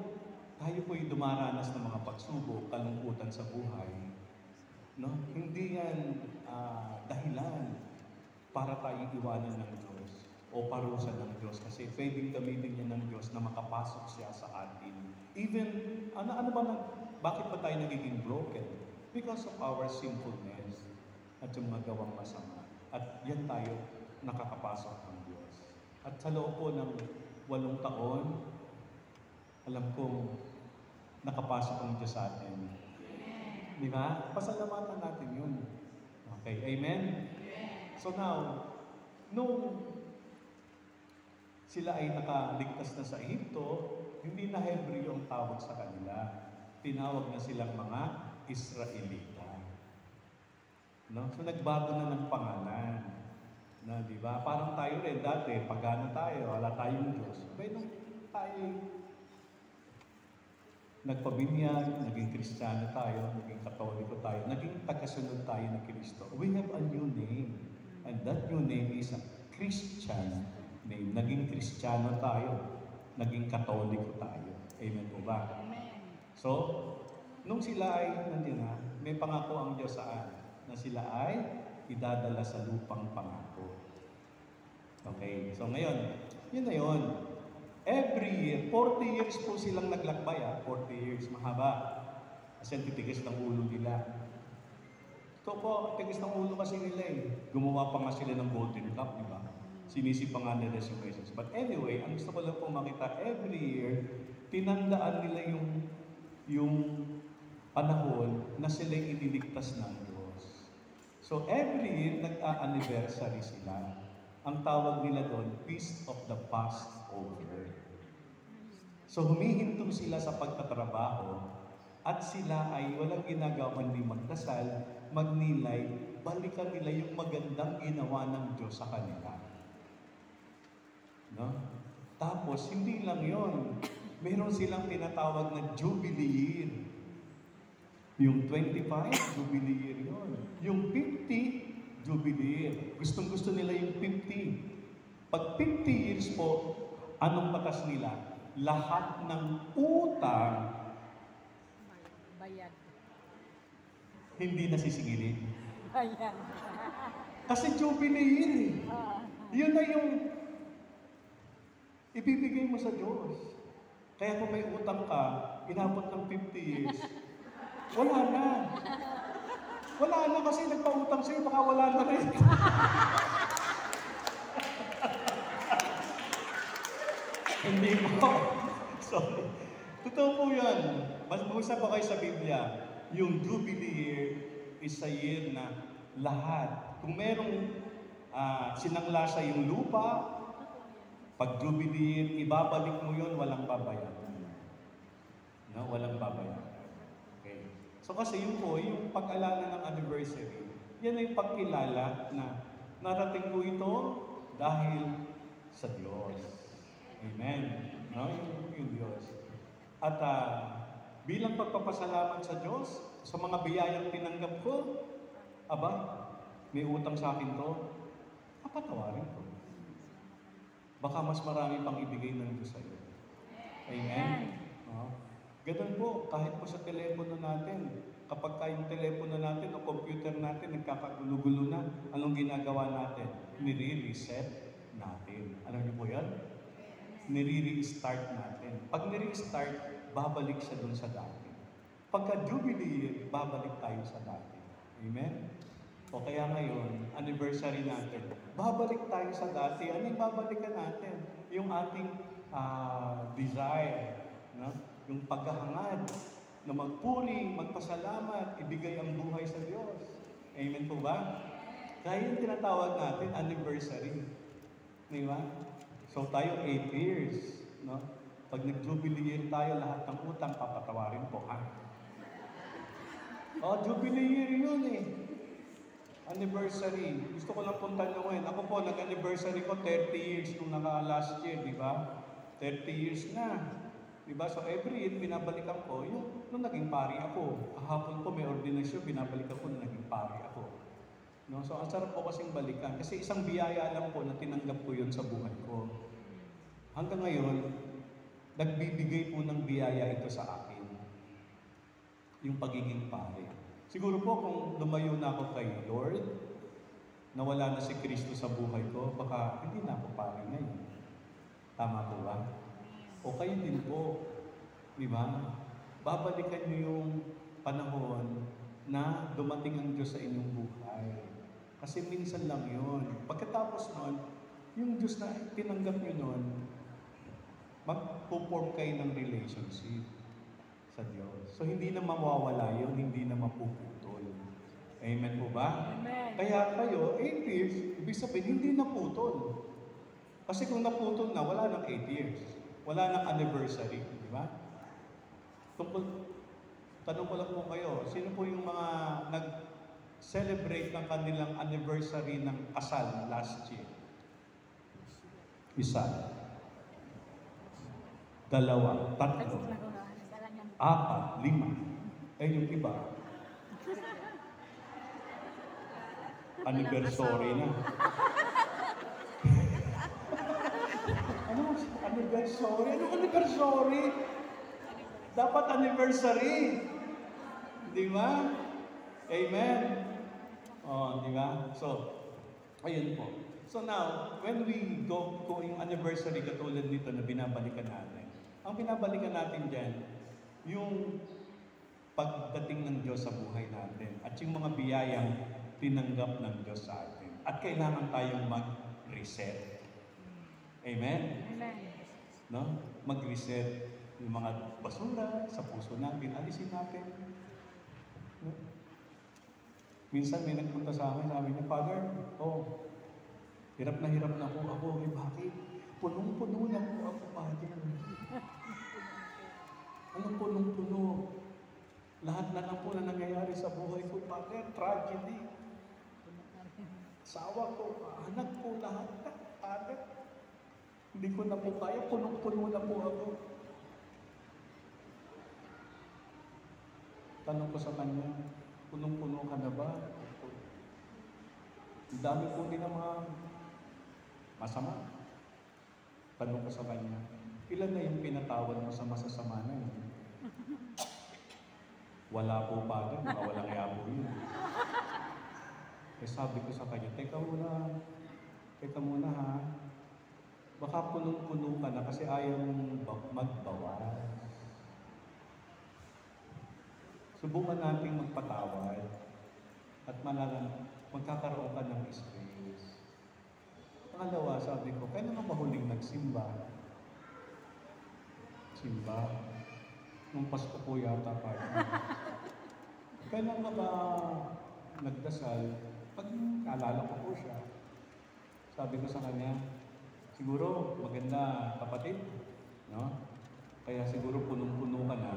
tayo po'y dumaranas ng mga pagsubok, kalungkutan sa buhay, hindi yan dahilan para tayo iwanan ng Diyos o parusa ng Diyos kasi pwedeng gamitin niya ng Diyos na makapasok siya sa atin. Even, bakit ba tayo nagiging broken? Because of our sinfulness at yung mga gawang masama. At yan tayo nakakapasok ng Diyos. At sa loob po ng 8 taon, alam kong nakapasok ang Diyos sa atin. Di ba? Pasalamatan natin yun. Okay, amen? So now, nung sila ay nakaligtas na sa Ehipto, hindi na Hebreo ang tawag sa kanila. Tinawag na silang mga Israelita. No? So nagbago na ng pangalan. Na, di ba? Parang tayo rin dati, pagano tayo, wala tayong Diyos. Abay, nung tayo nagpabinyag, naging Kristiyano tayo, naging Katoliko tayo, naging tagasunod tayo ng Kristo. We have a new name. And that new name is a Christian name. Naging Kristiyano tayo, naging Katoliko tayo. Amen po ba? Amen. So, nung sila ay nandiyan na, may pangako ang Diyos saan? Na sila ay idadala sa lupang pangako. Okay, so ngayon, yun na yun. Every year, 40 years po silang naglakbay 40 years, mahaba. Kasi ang titigas ng ulo nila. Ito po, tigas ng ulo kasi nila Gumawa pa nga sila ng golden cup, di ba? Sinisi pa nga nila si Jesus. But anyway, ang gusto ko lang po makita, every year, tinandaan nila yung panahon na sila'y iniligtas ng Diyos. So every year, nag-a-anniversary sila. Ang tawag nila doon, Feast of the Passover. So humihintong sila sa pagtatrabaho at sila ay walang ginagawa kundi magdasal, magnilay, balikan nila yung magandang ginawa ng Diyos sa kanila. No? Tapos, hindi lang yon. Meron silang tinatawag na Jubilee Year. Yung 25, Jubilee Year yun. Yung 50, Jubilee Year. Gustong-gusto nila yung 50. Pag 50 years po, anong batas nila? Lahat ng utang Bayad. hindi nasisingilin. Bayad. Kasi Jubilee Year Yun na yung ibibigay mo sa Diyos. Kaya kung may utang ka, inabot ng 50 years, wala na. Wala na kasi nagpautang sa'yo, baka wala na rin. Hindi mo. Sorry. Totoo po yan. Mag-usap ba kayo sa Biblia? Yung Jubilee Year is a year na lahat. Kung merong sinangla sa yung lupa, pag Jubilee Year, ibabalik mo yun, walang babayaran. No? Walang babayaran. Okay. So kasi yun po, yung pag-alala ng anniversary, yan ay pagkilala na narating ko ito dahil sa Diyos. Amen. No? Yung Diyos. At bilang pagpapasalamat sa Diyos, sa mga biyayang tinanggap ko, aba, may utang sa akin to, papatawarin ko. Baka mas marami pang ibigay ng Diyos sa iyo. Amen. No? Ganun po, kahit po sa telepono natin, kapag yung telepono natin o computer natin nagkakagulo-gulo na, anong ginagawa natin? Nire-reset natin. Alam niyo po yan? Nire-restart natin. Pag nire-restart, babalik siya dun sa dati. Pagka Jubilee, babalik tayo sa dati. Amen? O kaya ngayon, anniversary natin, babalik tayo sa dati. Ano yung babalikan natin? Yung ating desire, no? Yung paghahangad, na magpuri, magpasalamat, ibigay ang buhay sa Diyos. Amen po ba? Kaya yung tinatawag natin, anniversary. Di ba? So tayo 8 years, no? Pag nag-Jubilee Year tayo, lahat ng utang papatawarin po, Jubilee Year yun Anniversary. Gusto ko lang pong tanungin. Ako po, nag-anniversary ko 30 years nung naka-last year, di ba? 30 years na. Di ba? So every year, binabalikan ko yung nung naging pari ako. Kahapon po may ordinasyon, binabalikan ko nung naging pari ako. No? So ang sarap po kasing balikan. Kasi isang biyaya lang po na tinanggap ko yun sa buhay ko. Hanggang ngayon, nagbibigay po ng biyaya ito sa akin. Yung pagiging pari. Siguro po kung lumayo na ako kay Lord, nawala na si Kristo sa buhay ko, baka hindi na ako pari ngayon. Tama po ba? O kayo din po, di ba? Babalikan niyo yung panahon na dumating ang Diyos sa inyong buhay. Kasi minsan lang yun. Pagkatapos nun, yung Diyos na tinanggap niyo nun, mag-form kayo ng relationship sa Diyos. So hindi na mawawala yun, hindi na mapuputol. Amen po ba? Amen. Kaya kayo, 8 years, ibig sabihin, hindi naputol. Kasi kung naputol na, wala ng 8 years. wala nang anniversary, di ba? Tanong ko lang po kayo, sino po yung mga nag-celebrate ng kanilang anniversary ng kasal last year? Isa. Dalawa. Tatlo. Apat. Lima. Eh yung iba. Anniversary na. Ano anniversary? Ano anniversary? Dapat anniversary. Di ba? Amen. Oh, di ba? So, ayun po. So now, when we go yung anniversary katulad nito na binabalikan natin, ang binabalikan natin dyan, yung pagdating ng Diyos sa buhay natin at yung mga biyayang tinanggap ng Diyos sa atin. At kailangan tayong mag-reset. Amen? Amen. No? Mag-reset yung mga basura sa puso natin, alisin natin. No? Minsan may nagpunta sa akin, sabi niya, Father, hirap na po ako. Eh, bakit? Punong-puno na po ako, Father. Anong punong-puno? Lahat na lang po na nangyayari sa buhay ko, Father, tragedy. Asawa ko, anak ko, lahat na, Father. Hindi ko na po kaya, punong-puno na po ako. Tanong ko sa kanya, punong-puno ka na ba? Ang dami po din ng mga masama. Tanong ko sa kanya, ilan na yung pinatawad mo sa masasama na yun? Wala po, Father, mga walang yabo yun. Eh sabi ko sa kanya, teka muna ha. Baka punong-puno ka na kasi ayaw mong magbawas. Subukan natin magpatawad at magkakaroon ka ng space. Pangalawa, sabi ko, kailan ka ba huling nagsimba? Simba? Nung Pasko po yata partner. Kailan ka ba nagdasal? Pag naalala ko po siya, sabi ko sa kanya, siguro maganda kapatid, no? Kaya siguro punong-puno ka na.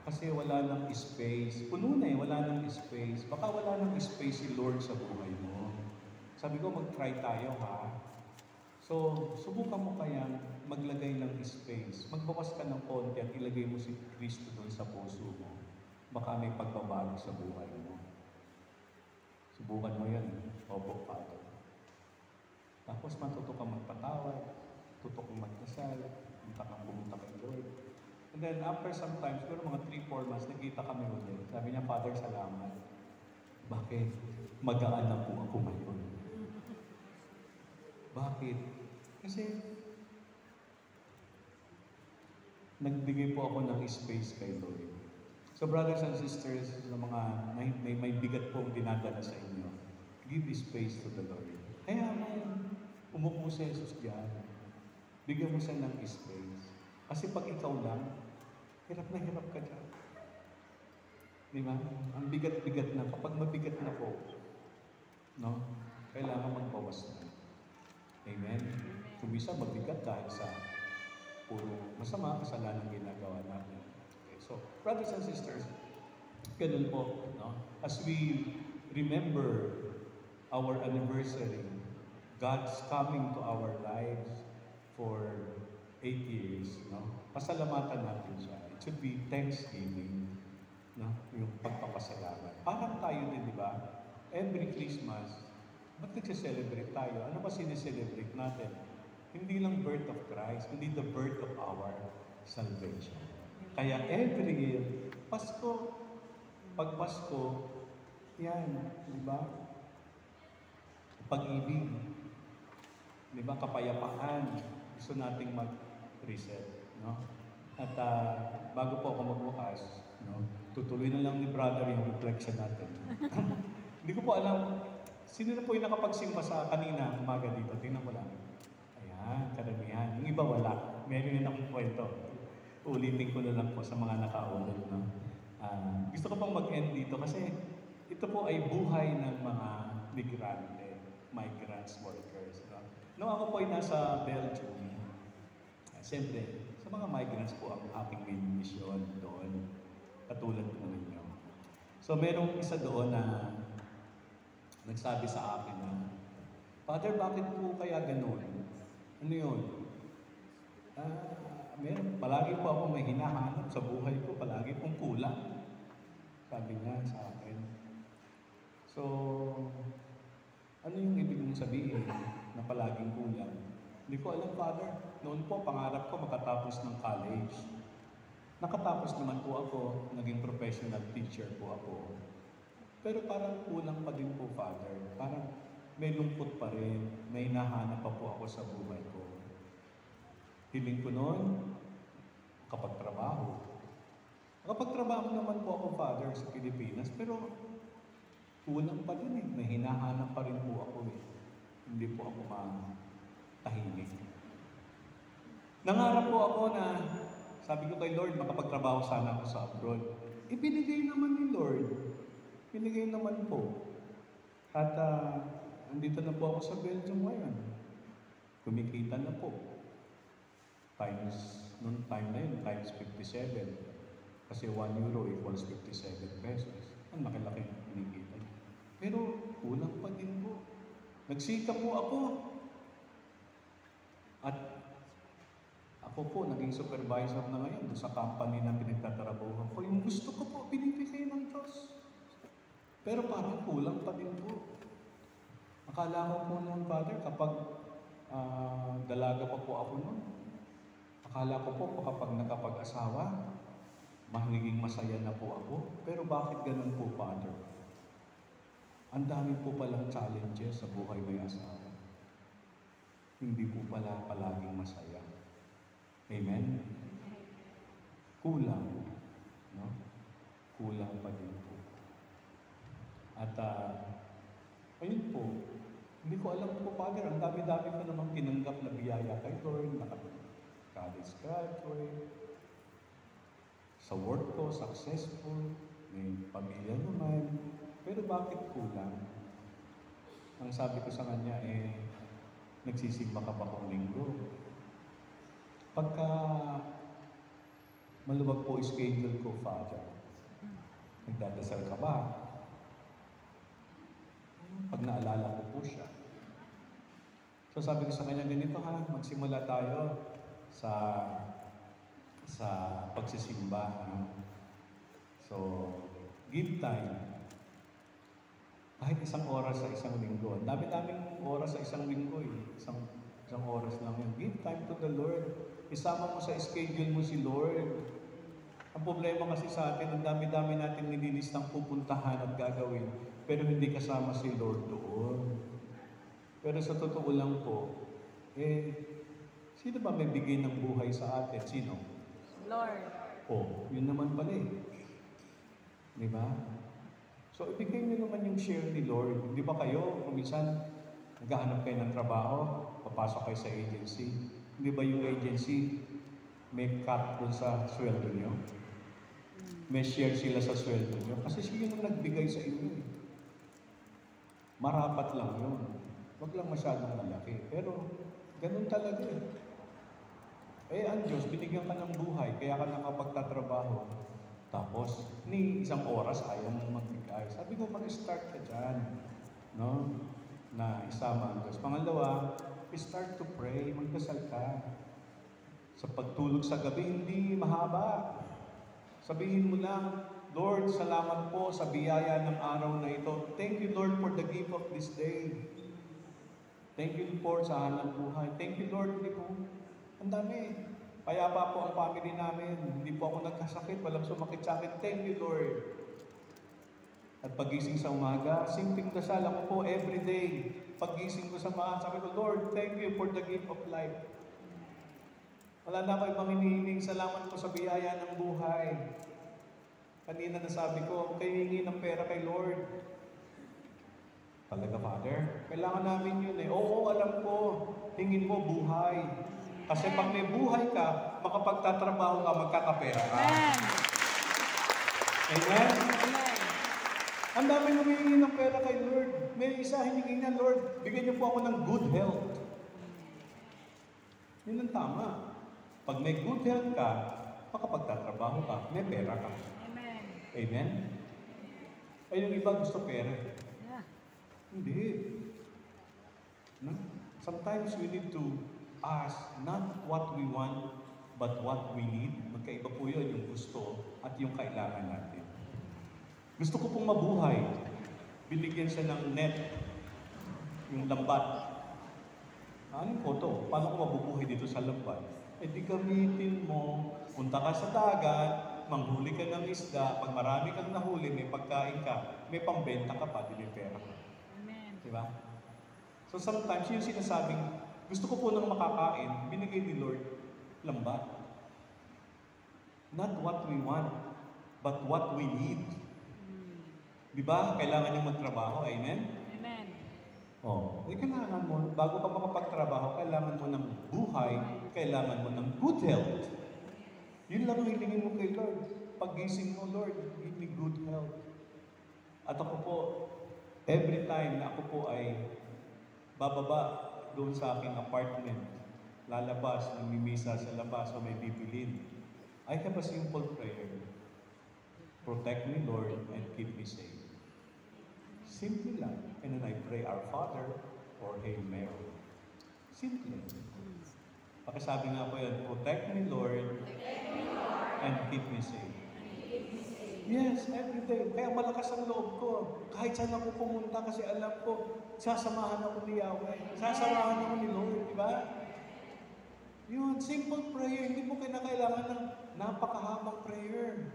Kasi wala nang space. Puno na wala nang space. Baka wala nang space si Lord sa buhay mo. Sabi ko, mag-try tayo ha. So, subukan mo kaya maglagay ng space. Magbawas ka ng konti at ilagay mo si Kristo doon sa puso mo. Baka may pagbabago sa buhay mo. Subukan mo yan. Opo, Father. Tapos matuto kang magpatawad, tuto kang magdasal, pumunta kay Lord. And then after some time, siguro mga 3-4 months, nagkita kami ulit. Sabi niya, Father, salamat. Bakit? Magaan na po ako ngayon. Bakit? Kasi nagbigay po ako ng space kay Lord. So brothers and sisters, na mga may bigat po ang dinadala sa inyo, give space to the Lord. Kaya umupo si Jesus diyan. Bigyan mo siya ng space. Kasi pag ikaw lang, hirap na hirap ka dyan. Di ba? Ang bigat-bigat na. Kapag mabigat na po, no? Kailangan magbawas na. Amen? Kumisa mabigat dahil sa puro masama, kasalanan ginagawa natin. Okay, so, brothers and sisters, ganun po, no? As we remember our anniversary, God's coming to our lives for 8 years, no? Pasalamatan natin siya. It should be thanksgiving, no? Yung pagpapasalamat. Parang tayo din, di ba? Every Christmas, ba't nagse-celebrate tayo? Ano ba sineselebrate natin? Hindi lang birth of Christ, hindi the birth of our salvation. Kaya every year, Pasko, pag Pasko, yan, di ba? Pag-ibig, di ba? Kapayapaan, gusto nating mag-reset, no? At bago po ako magbukas, no, tutuloy na lang ni brother yung reflection natin. Hindi ko po alam, sino na po yung nakapagsimba sa kanina umaga dito? Tingnan ko lang. Ayan, karamihan. Yung iba wala. Meron din akong kwento. Ulitin ko na lang po sa mga nakaulit. No? Gusto ko pang mag-end dito kasi ito po ay buhay ng mga migrants workers. No? Nung ako po ay nasa Belgium, siyempre, Sa mga migrants po ang aking main mission doon, katulad po ninyo. So merong isa doon na nagsabi sa akin na, Father, bakit po kaya ganun? Ano yun? Palagi po ako may hinahanap sa buhay ko, palagi pong kulang. Sabi niya sa akin. So, ano yung ibig mong sabihin na palaging kulang? Hindi ko alam, Father. Noon po, pangarap ko makatapos ng college. Nakatapos naman po ako, naging professional teacher po ako. Pero parang kulang pa din po, Father. Parang may lungkot pa rin, may nahanap pa po ako sa buhay ko. Hiling ko noon, kapagtrabaho. Nakapagtrabaho naman po ako, Father, sa Pilipinas, pero kulang pa din eh. May hinahanap pa rin po ako eh. Hindi po ako tahimik. Nangarap po ako na, sabi ko kay Lord, makapagtrabaho sana ako sa abroad. Ibinigay naman ni Lord. Binigay naman po. At andito na po ako sa Belgium ngayon. Kumikita na po. Noong time na yun, times 57. Kasi 1 euro equals 57 pesos. Ang laki-laki kinikita. Pero kulang pa din po. Nagsikap po ako. At ako po, naging supervisor na ngayon sa company na pinagtatrabahuhan ko. Yung gusto ko po, binibigay ng Diyos. Pero parang kulang pa din po. Akala ko po noon, Father, kapag dalaga pa po ako noon, akala ko po kapag nakapag-asawa, magiging masaya na po ako. Pero bakit ganun po, Father? Ang dami po palang challenges sa buhay may asawa. Hindi po pala palaging masaya. Amen? Kulang. No? Kulang pa din po. At ayun po, hindi ko alam po, Father, ang dami-dami ko namang tinanggap na biyaya kay Lord, college graduate, sa work ko, successful, may pamilya naman, pero bakit kulang? Ang sabi ko sa kanya, nagsisimba ka ba kung linggo? Pagka maluwag po schedule ko, Father, nagdadasal ka ba? Pag naalala ko po siya. So sabi ko sa kanya, ganito ha, magsimula tayo sa pagsisimba. So, give time. Kahit 1 oras sa 1 linggo. Ang dami-daming oras sa 1 linggo eh. Isang oras lang yun. Give time to the Lord. Isama mo sa schedule mo si Lord. Ang problema kasi sa atin, ang dami-dami natin nililistang pupuntahan at gagawin, pero hindi kasama si Lord doon. Pero sa totoo lang po, sino ba may bigay ng buhay sa atin? Sino? Lord. Yun naman pala eh. Di ba? So, ibigay niyo naman yung share ni Lord. Hindi ba kayo, kung minsan, naghahanap kayo ng trabaho, papasok kayo sa agency. Hindi ba yung agency, may cut dun sa sweldo niyo? May share sila sa sweldo niyo? Kasi sila yung nagbigay sa inyo eh. Marapat lang yun. Huwag lang masyadong malaki. Pero, ganun talaga eh. Ang Diyos, binigyan ka ng buhay, kaya ka nakapagtatrabaho. Tapos, ni 1 oras ayaw mong magbigay. Sabi ko, mag-start ka dyan. No? Na isama ang Diyos. Pangalawa, start to pray, magdasal ka. Sa pagtulog sa gabi, hindi mahaba. Sabihin mo lang, Lord, salamat po sa biyaya ng araw na ito. Thank you, Lord, for the gift of this day. Thank you, Lord, sa hanap buhay. Thank you, Lord, hindi po. Ang dami. Payapa po ang family namin. Hindi po ako nagkasakit. Walang sumakit sa akin. Thank you, Lord. At pagising sa umaga, simpleng dasal ako po every day. Pagising ko sa mga, sabi ko, Lord, thank you for the gift of life. Wala na ako ibang hinihiling. Salamat po sa biyaya ng buhay. Kanina nasabi ko, kayo hingi ng pera kay Lord. Talaga, Father? Kailangan namin yun eh. Oo, alam ko. Hingin mo buhay. Kasi pag may buhay ka, makapagtatrabaho ka, magkakapera ka. Amen. Amen? Amen. Ang dami humihingi ng pera kay Lord. May isa hiningi niya, Lord, bigyan niyo po ako ng good health. Yun ang tama. Pag may good health ka, makapagtatrabaho ka, may pera ka. Amen. Amen? Ay, yung iba gusto pera. Yeah. Hindi. No? Sometimes we need to ask not what we want, but what we need. Magkaiba po yun, yung gusto at yung kailangan natin. Gusto ko pong mabuhay. Binigyan siya ng net, yung lambat. Anong photo? Paano ko mabubuhay dito sa lambat? Eh di gamitin mo, punta ka sa dagat, manghuli ka ng isda, pag marami kang nahuli, may pagkain ka, may pambenta ka pa, di may pera ka. Amen. Di ba? So sometimes yung sinasabing, gusto ko po ng makakain, binigay ni Lord, lambat. Not what we want, but what we need. Di ba? Kailangan niyong magtrabaho. Amen? Amen. Oh, kailangan mo, bago ka makapagtrabaho, kailangan mo ng buhay, kailangan mo ng good health. Yun lang ang hilingin mo kay Lord. Paggising mo, Lord, give me good health. At ako po, every time na ako po ay bababa doon sa aking apartment, lalabas, namimisa sa labas o may bibilin, I have a simple prayer. Protect me, Lord, and keep me safe. Simple lang. And then I pray Our Father or Hail Mary. Simple. Pakisabi nga po yan, protect me, Lord, and keep me safe. Yes, every day. Kaya malakas ang loob ko. Kahit saan ako pumunta kasi alam ko, sasamahan ako ni Yahweh. Sasamahan ako ni Lord, di ba? Yun, simple prayer. Hindi mo kinakailangan ng napakahabang prayer.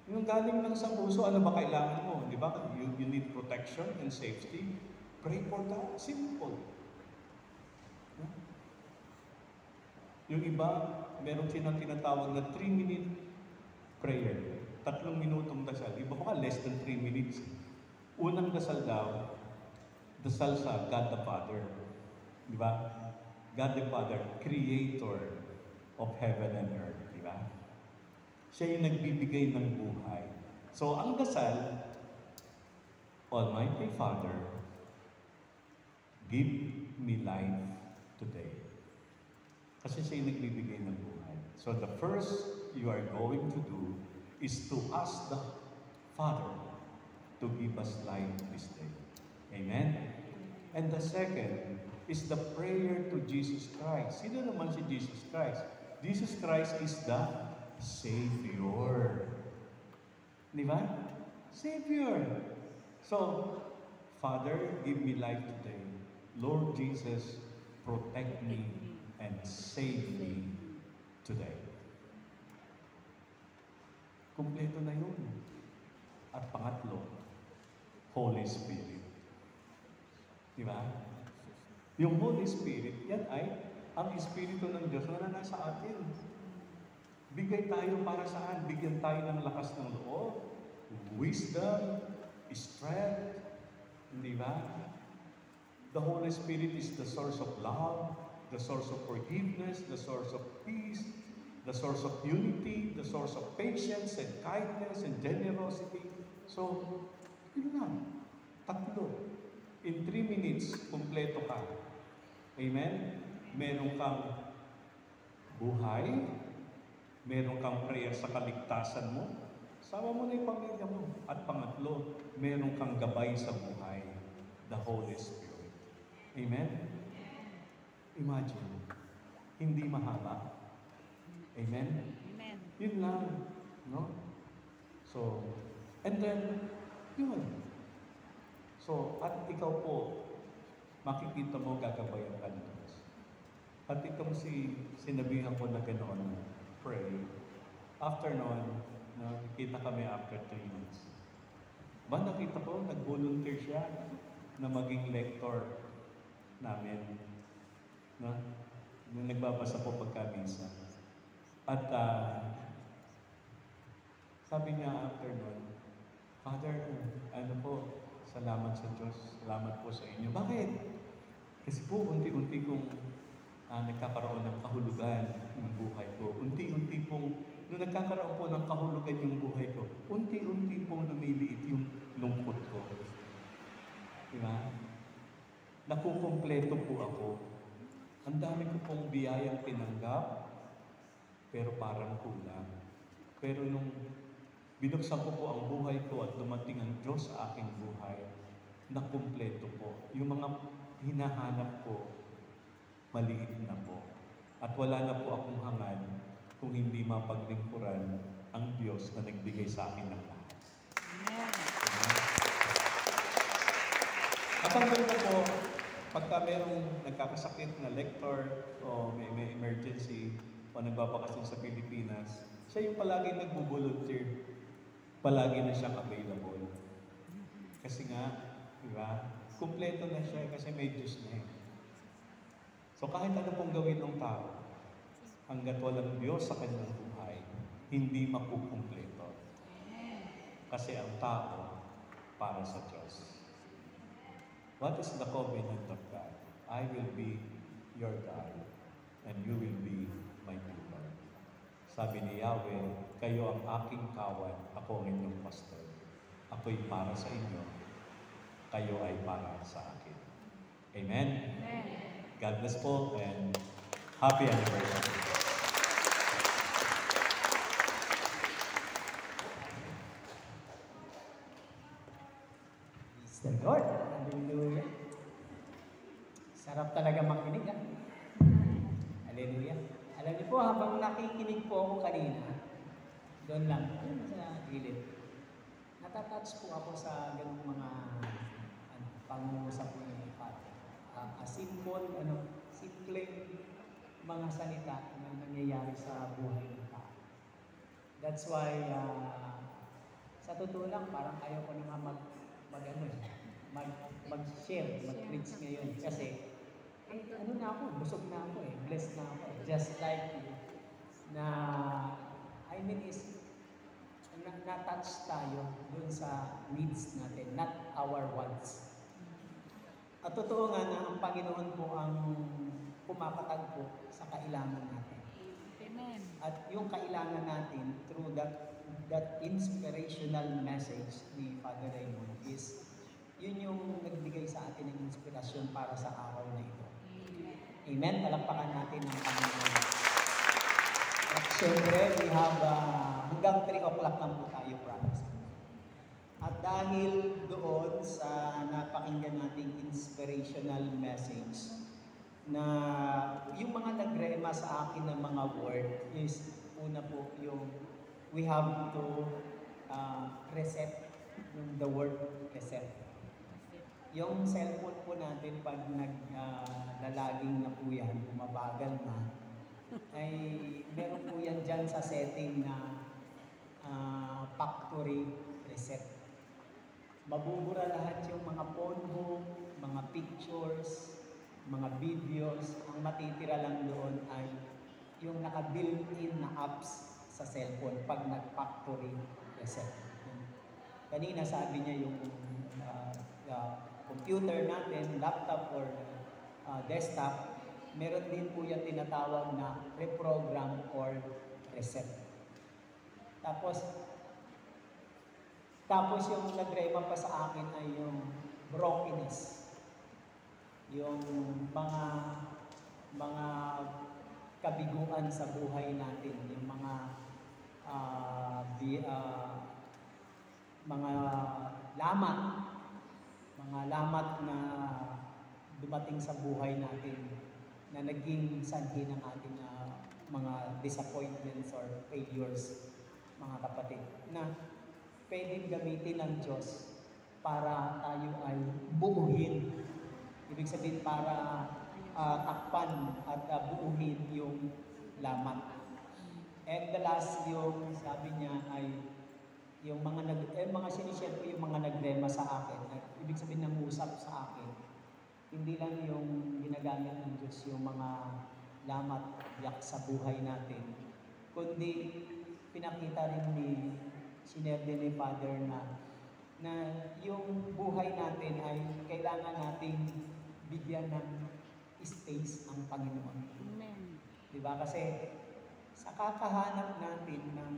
Yung galing lang sa puso, ano ba kailangan mo? Di ba? You need protection and safety. Pray for that. Simple. Yung iba, meron silang tinatawag na 3-minute prayer. 3 minutong dasal. Iba ko less than 3 minutes. Unang dasal daw, dasal sa God the Father. Di ba? God the Father, Creator of heaven and earth. Di ba? Siya yung nagbibigay ng buhay. So, ang dasal, Almighty Father, give me life today. Kasi siya yung nagbibigay ng buhay. So, the first you are going to do is to ask the Father to give us life this day. Amen? And the second is the prayer to Jesus Christ. Sino naman si Jesus Christ? Jesus Christ is the Savior. Di ba? Savior. So, Father, give me life today. Lord Jesus, protect me and save me today. Kumpleto na yun. At pangatlo, Holy Spirit. Di ba? Yung Holy Spirit, yan ay ang Espiritu ng Diyos na nasa atin. Bigay tayo para saan? Bigyan tayo ng lakas ng loob, wisdom, strength. Di ba? The Holy Spirit is the source of love, the source of forgiveness, the source of peace, the source of unity, the source of patience and kindness and generosity. So, yun lang. 3. In 3 minutes, kumpleto ka. Amen? Meron kang buhay, meron kang prayer sa kaligtasan mo, sama mo na yung pamilya mo. At pangatlo, meron kang gabay sa buhay, the Holy Spirit. Amen? Imagine, hindi mahaba. Amen? Amen. Yun lang. No? So, and then, yun. So, at ikaw po, makikita mo gagabayan ka ng Diyos. At itong sinabihan ko na ganoon, pray. After noon, nakita kami after 3 months. Ba, nakita ko, nag-volunteer siya na maging lector namin. No? Nung nagbabasa po pagkamisa. At sabi niya after noon, Father, ano po, salamat sa Diyos, salamat po sa inyo. Bakit? Kasi po, unti-unti kong nagkakaroon ng kahulugan ng buhay ko. Unti-unti pong, nung nagkakaroon po ng kahulugan yung buhay ko, unti-unti pong lumiliit yung lungkot ko. Diba? Nakukumpleto po ako. Ang dami ko pong biyayang pinanggap, pero parang kulang. Pero nung binuksan ko po ang buhay ko at dumating ang Diyos sa aking buhay, nakumpleto po. Yung mga hinahanap ko, maliit na po. At wala na po akong hangad kung hindi mapaglingkuran ang Diyos na nagbigay sa akin ng lahat. At ang ganda po, pagka merong nagkakasakit na lector o may emergency o nagbabakasyon sa Pilipinas, siya yung palagi nagbo-volunteer. Palagi na siyang available. Kasi nga, di ba? Kumpleto na siya kasi may Diyos na eh. So kahit ano pong gawin ng tao, hanggat walang Diyos sa kanyang buhay, hindi makukumpleto. Kasi ang tao para sa Diyos. What is the covenant of God? I will be your God, and you will be my people. Sabi ni Yahweh, kayo ang aking kawan, ako ang inyong pastor. Ako'y para sa inyo, kayo ay para sa akin. Amen? God bless po, and happy anniversary. Praise the Lord. Hallelujah. Sarap talaga makinig. Hallelujah. Alam niyo po, habang nakikinig po ako kanina, doon lang, sa gilid, natatouch po ako sa ganung mga pangungusap ni Father. Simpleng mga salita na nangyayari sa buhay ng tao. That's why, sa totoo lang, parang ayaw ko na nga mag-share, mag-preach ngayon. Kasi, ano na ako, busog na ako blessed na ako Just like you, na, na-touch tayo dun sa needs natin, not our wants. At totoo nga na ang Panginoon po ang pumakatagpo sa kailangan natin. Amen. At yung kailangan natin through that inspirational message ni Father Raymond is yun yung nagbigay sa atin ng inspirasyon para sa araw na ito. Amen? Palakpakan natin ang Panginoon. At syempre, we have hanggang 3 o'clock lang po tayo, promise. At dahil doon sa napakinggan nating inspirational message na yung mga nagrema sa akin ng mga word is una po yung we have to reset the word reset. Yung cellphone po natin pag naglalaging na po yan, mabagal na, ay meron po yan dyan sa setting na factory reset. Mabubura lahat yung mga phone book, mga pictures, mga videos. Ang matitira lang doon ay yung naka-built-in na apps sa cellphone pag nag-factory reset. Kanina sabi niya yung computer natin, laptop or desktop, meron din po yung tinatawag na reprogram or reset. Tapos yung nagrema pa sa akin ay yung brokenness. Yung mga kabiguan sa buhay natin, yung mga lamat na dumating sa buhay natin na naging sanhi ng ating mga disappointments or failures, mga kapatid, na pwedeng gamitin ng Diyos para tayo ay buuhin. Ibig sabihin para takpan at buuhin yung lamat. And the last, yung sabi niya ay yung mga sinishare ko yung mga nagrema sa akin. Ibig sabihin nangusap sa akin. Hindi lang yung ginagamit ng Diyos yung mga lamat, yak sa buhay natin, kundi pinakita rin shinare din ni Father na yung buhay natin ay kailangan nating bigyan ng space ang Panginoon. Amen. Diba? Kasi sa kakahanap natin ng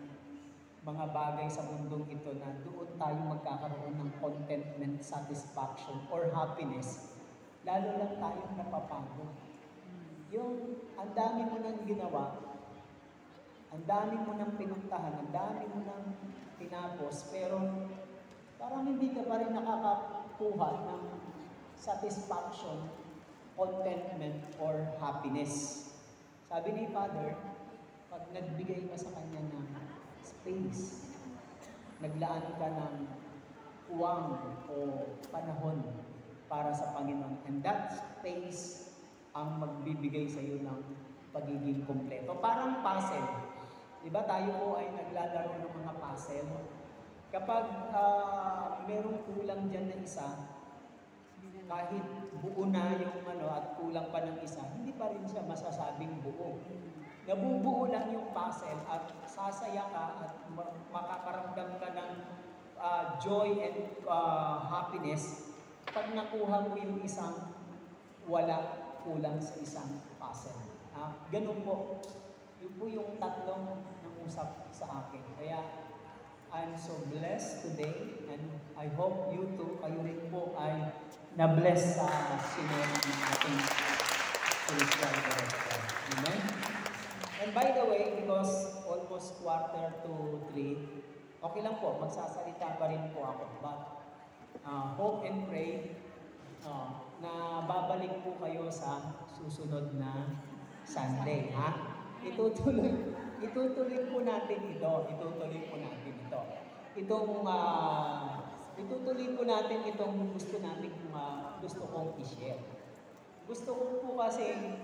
mga bagay sa mundong ito na doon tayo magkakaroon ng contentment, satisfaction, or happiness, lalo lang tayong napapagod. Yung ang dami mo nang ginawa, Ang dami mo nang pinuntahan, ang dami mo nang tinapos, pero parang hindi ka pa rin nakakakuha ng satisfaction, contentment, or happiness. Sabi ni Father, pag nagbigay ka sa Kanya ng space, naglaan ka ng uwang o panahon para sa Panginoon, and that space ang magbibigay sa iyo ng pagiging kumpleto. Parang puzzle. Diba tayo po ay naglalaro ng mga puzzle. Kapag merong kulang dyan na isa, kahit buo na yung at kulang pa ng isa, hindi pa rin siya masasabing buo. Nabubuo lang yung puzzle at sasaya ka at makakaramdam ka ng joy and happiness pag nakuha mo yung isang wala, kulang sa isang puzzle. Ganun po. Yun po yung tatlong nangusap sa akin. Kaya, I'm so blessed today and I hope you too, kayo rin po ay na-bless sa sinunod ng ating spiritual director. Amen? And by the way, because almost 2:45, okay lang po, magsasalita pa rin po ako. But hope and pray na babalik po kayo sa susunod na Sunday. Itutuloy po natin ito. Itutuloy po natin itong gusto kong i-share. Gusto ko po kasi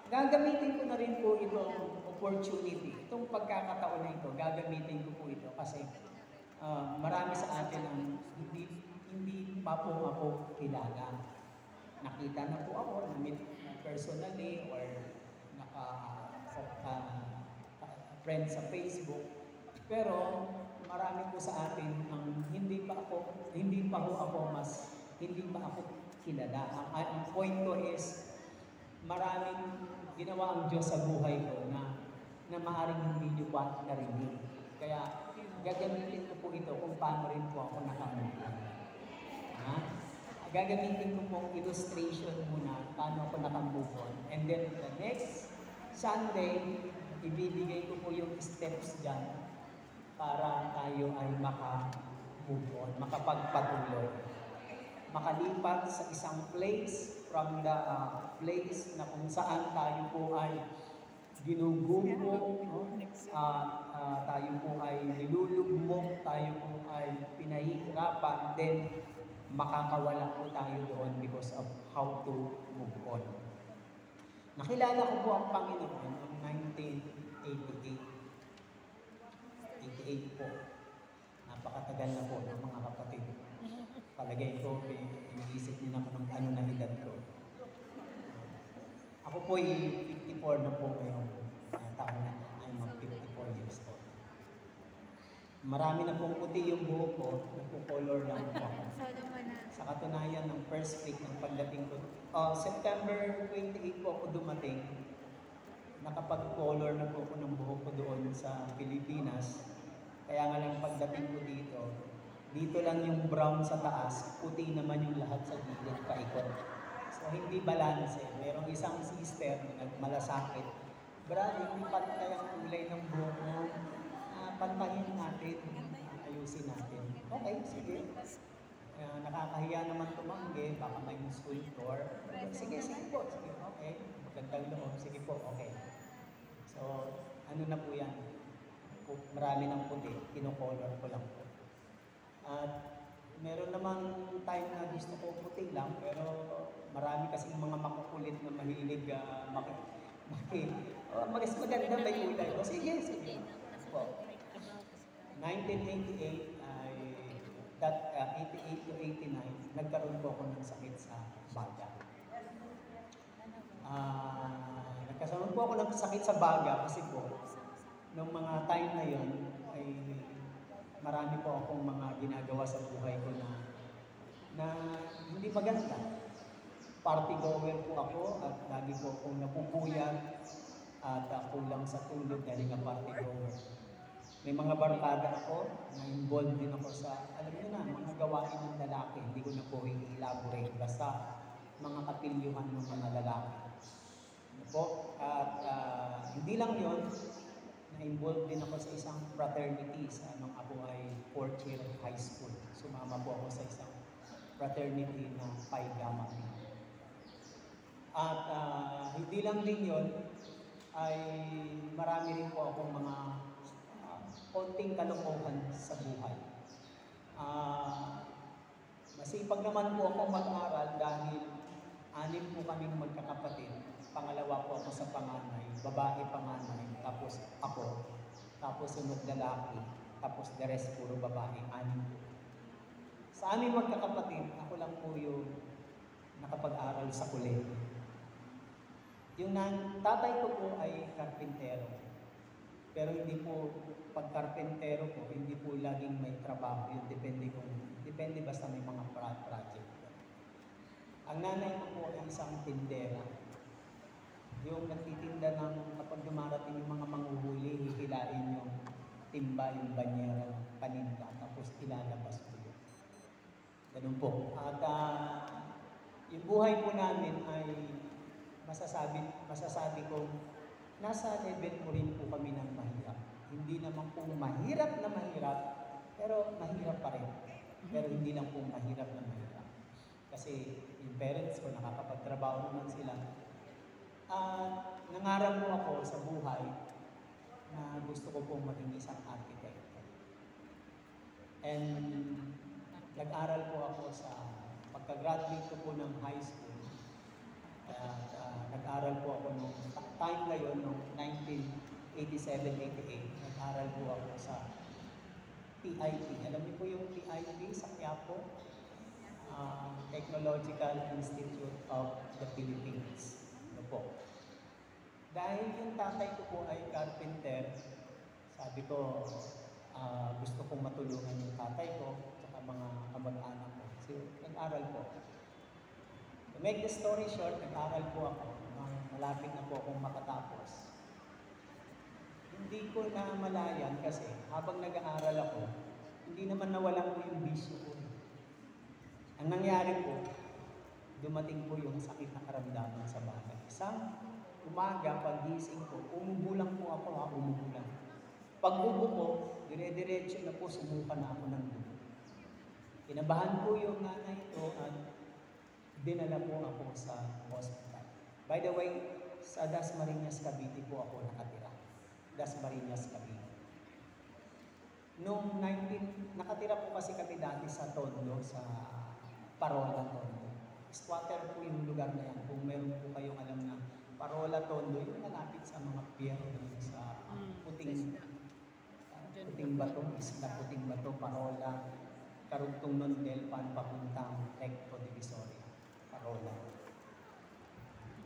gagamitin ko na rin po itong opportunity, itong pagkakataon na ito, gagamitin ko po ito kasi marami sa atin ang hindi pa po ako kilala. Nakita na po ako, na-meet personally or friend sa Facebook. Pero marami po sa atin ang hindi pa ako kilala. Ang point ko is maraming ginawa ang Diyos sa buhay ko na maaaring hindi niyo pa narinig. Kaya gagamitin ko po ito kung paano rin po ako nakamuha. Gagamitin ko pong illustration muna paano ako nakamove on. And then the next Sunday, ibibigay ko po yung steps dyan para tayo ay maka-move on, makapagpatuloy. Makalipat sa isang place from the place na kung saan tayo po ay ginugumo, tayo po ay nilulugmok, tayo po ay pinahihirapan, then makakawala po tayo doon because of how to move on. Nakilala ko po ang Panginoon noong 1988. 88 po. Napakatagal na po ng mga kapatid. Palagay ko, iniisip niyo na kung ano na edad ko. Ako po ay 54 na po ngayong taon na. I'm 54 years old. Marami na pong puti yung buhok ko, nagpo-color lang po ako. Sa katunayan ng first week ng pagdating ko, September 28 po ako dumating, nakapag-color na po ako ng buhok ko doon sa Pilipinas. Kaya nga lang pagdating ko dito lang yung brown sa taas, puti naman yung lahat sa gilid, paikot. So hindi balance eh. Merong isang sister na nagmalasakit. Brad, hindi pantay ang kulay ng buhok mo. Pantayin natin, ayusin natin. Okay, sige. Nakakahiya naman tumanggi, baka may sculptor. Sige po, sige, okay. Magandang loob, sige po, okay. So, ano na po yan? Marami ng puti, kino-color ko lang po. At meron namang time na gusto ko puti lang, pero marami kasing mga makukulit na mahilig maganda may kulay. O sige. Po. 1988, 88 to 89, nagkaroon po ako ng sakit sa baga. Nagkaroon po ako ng sakit sa baga kasi po, nung mga time na yon ay marami po akong mga ginagawa sa buhay ko na hindi maganda. Party goer po ako at lagi po akong napupuyat at kulang sa tulog dahil nga party goer. May mga barkada ako, na-involved din ako sa, alam niyo na, mga gawain ng lalaki. Hindi ko na po i-elaborate. Basta mga kapilyuhan ng mga lalaki. Ano po? At hindi lang yon, na-involved din ako sa isang fraternity sa nung ako ay 4th year high school. Sumama po ako sa isang fraternity na Pi Gamma Phi. At hindi lang din yon, ay marami rin po akong mga konting kalokohan sa buhay. Masipag naman po ako mag-aral dahil 6 po kaming magkakapatid. Pangalawa po ako sa panganay, babae panganay, tapos ako, tapos sunod lalaki, tapos the rest puro babae, 6 po. Sa aming magkakapatid, ako lang po yung nakapag-aral sa kolehiyo. Yung tatay ko po ay karpintero. Pero hindi po, pag karpintero po, hindi po laging may trabaho. Yung depende basta may mga project. Ang nanay ko po ay isang tindera. Yung nagtitinda ng, kapag dumarating yung mga manghuhuli, hihilain yung timba, yung banyera, paninda, tapos ilalabas po yun. Ganun po. At yung buhay po namin ay masasabi ko, nasa level po rin po kami ng mahirap. Hindi naman po mahirap na mahirap, pero mahirap pa rin. Pero hindi lang po mahirap na mahirap. Kasi yung parents ko, nakakapagtrabaho naman sila. Nangarap po ako sa buhay na gusto ko pong maging isang architect. And nag-aral po ako sa pagka-graduate ko po ng high school. Nag-aral po ako nung time na yun, noong 1987-88. Nag-aral po ako sa PIP. Alam niyo po yung PIP sa Quiapo? Technological Institute of the Philippines. Ano po? Dahil yung tatay ko po ay carpenter, sabi ko, gusto kong matulungan yung tatay ko at mga kamag-anak ko. So, nag-aral po. To make the story short, nag-aral po ako. Malapit na po akong makatapos. Hindi ko na malayan kasi habang nag-aaral ako, hindi naman nawalan ko yung bisyo ko. Ang nangyari po, dumating po yung sakit na karamdaman sa bahay. Isang umaga, pag-gising ko, umubo lang po ako, umubo lang. Pag-ubo ko, dire-diretso na po, sumuka na ako ng dugo. Kinabahan po yung nanay ko at dinala po ako sa hospital. By the way, sa Dasmariñas, Cavite po ako nakatira. Dasmariñas, Cavite. Noong nakatira po kasi kami dati sa Tondo, sa Parola, Tondo. Squatter po yung lugar na yan. Kung meron po kayong alam na Parola, Tondo, yung malapit sa mga pier, sa puting bato, isla puting bato, Parola, karugtong nun Delpan, papuntang Recto Divisoria, Parola.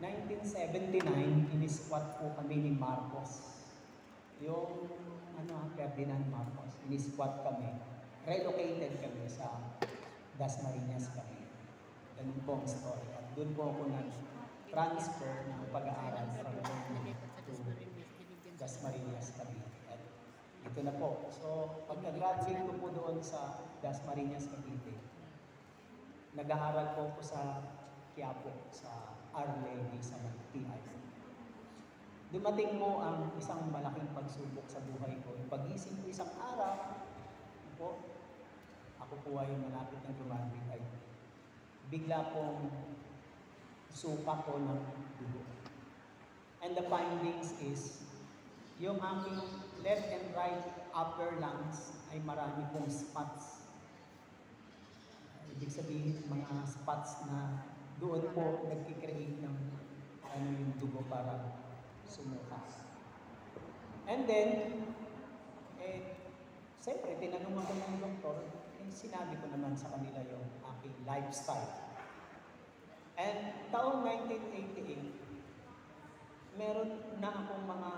1979, in-squat po kami ni Marcos. Yung Ferdinand Marcos, in-squat kami. Relocated kami sa Dasmariñas kami. Ganun po ang story. At doon po ako nag-transfer ng pag-aaral from to Dasmariñas kami. At ito na po. So, pagka-graduate ko po doon sa Dasmariñas Cavite, nag-aaral po ako sa Quiapo, sa R-Levy, sa PI. Dumating mo ang isang malaking pagsubok sa buhay ko. Pag-isip ko isang araw, ako po ay malapit na graduate ay bigla pong suka ko ng dugo. And the findings is, yung aking left and right upper lungs ay marami pong spots. Ibig sabihin, mga spots na doon po nagkikreate ng yung dugo para sumuka. And then, siyempre, tinanong ako ng doktor, sinabi ko naman sa kanila yung aking lifestyle. And taong 1988, meron na akong mga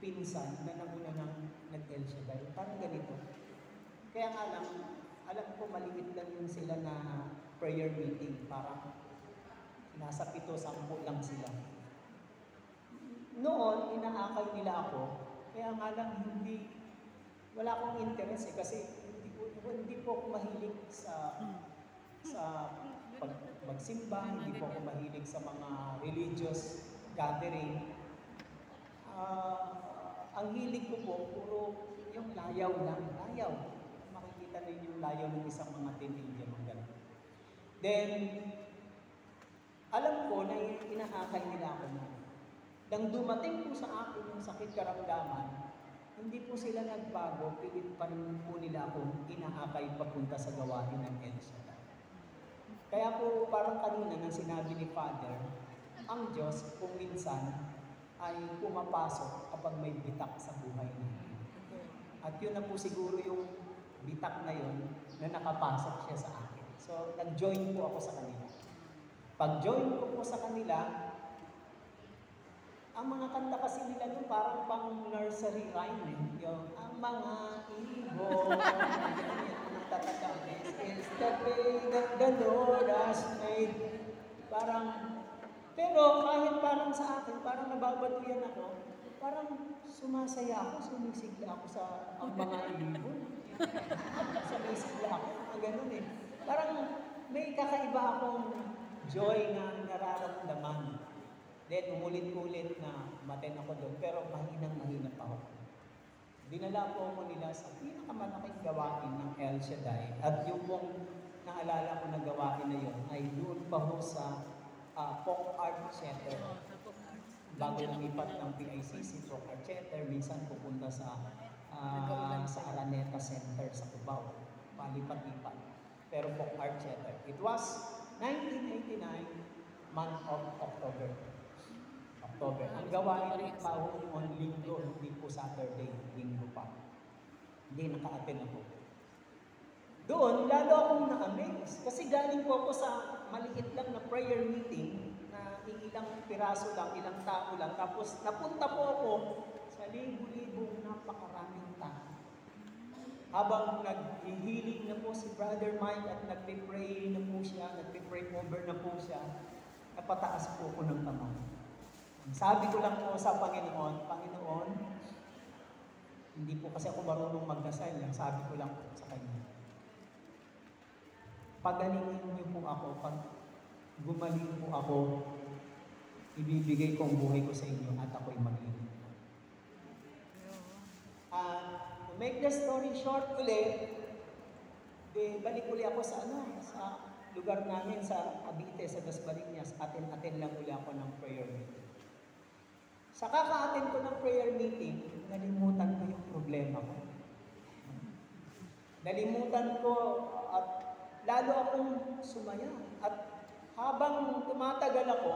pinsan na nanguna ng nag-El Shaddai. Parang ganito. Kaya nga lang, alam ko maliit lang yung sila na prayer meeting. Parang nasa 7-10 lang sila. Noon, inaakay nila ako. Kaya nga lang, wala akong interest kasi hindi po ako mahilig sa magsimba, hindi po ako mahilig sa mga religious gathering. Ang hilig ko po, puro yung layaw lang. Layaw. Makikita ninyo yung layaw ng isang mga teenager. Mga ganun. Then, alam ko na inahakay nila ako na. Nang dumating po sa akin yung sakit karamdaman, hindi po sila nagbago, pilit pa rin po nila akong inahakay papunta sa gawain ng El Shaddai. Kaya po parang kanina nang sinabi ni Father, ang Diyos kung minsan ay pumapasok kapag may bitak sa buhay natin. At yun na po siguro yung bitak na yun na nakapasok siya sa akin. So, nag-join po ako sa kanila. Pag-join ko po sa kanila, ang mga kanta kasi nila doon parang pang nursery rhyme eh. Yung, ang mga ibon, nagtatanda, is the day that the Lord has made. Parang, pero kahit parang sa akin, parang nababatuyan ako, parang sumasaya ako, sumisigla ako sa ang mga ibon. Sumisigla ako, mga ganun eh. Parang may kakaiba akong joy na nararamdaman. Then, umulit-ulit na maten ako doon, pero mahinang-mahina pa ako. Dinala po ako nila sa pinakamalaking gawain ng El Shaddai. At yung pong naalala ko na gawain na yun, ay doon pa ho sa Folk Art Center. Bago lumipat ng PICC, Folk Art Center, minsan pupunta sa Araneta Center sa Cubao. Palipat-lipat. Pero Folk Art Center. It was 1989, month of October. Ang gawain pa ho on linggo, hindi po Saturday, linggo pa. Hindi naka-attend ako. Doon, lalo akong na-amaze. Kasi galing po ako sa maliit lang na prayer meeting na ilang piraso lang, ilang tao lang. Tapos napunta po ako sa libo-libong napakaraming tao. Habang nag-healing na po si Brother Mike at nagpe-pray na po siya, nagpe-pray over na po siya, napataas po ako ng kamay. Sabi ko lang po sa Panginoon, Panginoon, hindi po kasi ako marunong magdasal, sabi ko lang po sa Kanya, pagalingin niyo po ako, pag gumaling po ako, ibibigay ko ang buhay ko sa inyo at ako'y magliling. To make the story short ulit, balik uli ako sa lugar namin sa Cavite, sa Dasmariñas, atin-atin lang uli ako ng prayer meeting. Sa kaka-attend ko ng prayer meeting, nalimutan ko yung problema ko. Nalimutan ko at lalo akong sumaya. At habang tumatagal ako,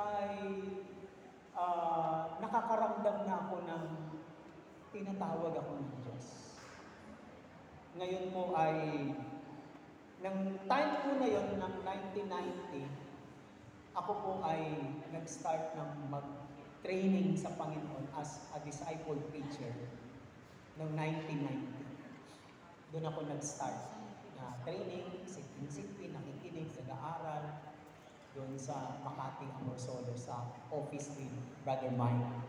ay nakakaramdam na ako ng tinatawag ako ng Diyos. Ngayon mo ay, ng time ko na yon ng 1990, ako po ay nag-start ng training sa Panginoon as a disciple preacher noong 1990. Doon ako nag-start na training, sitting, nakikinig, nag-aaral doon sa Makati, Amorsolo, sa office ni Brother Mike.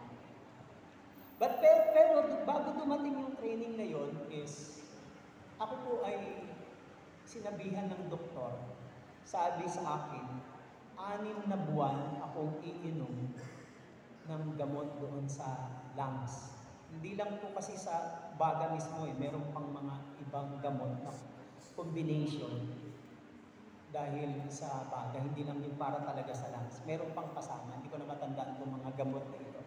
But pero bago dumating yung training na yon is, ako po ay sinabihan ng doktor, sabi sa akin, 6 na buwan akong iinom ng gamot doon sa lungs. Hindi lang po kasi sa baga mismo meron pang mga ibang gamot na combination dahil sa baga, hindi lang yung para talaga sa lungs. Meron pang kasama, hindi ko na matandaan kung mga gamot na ito.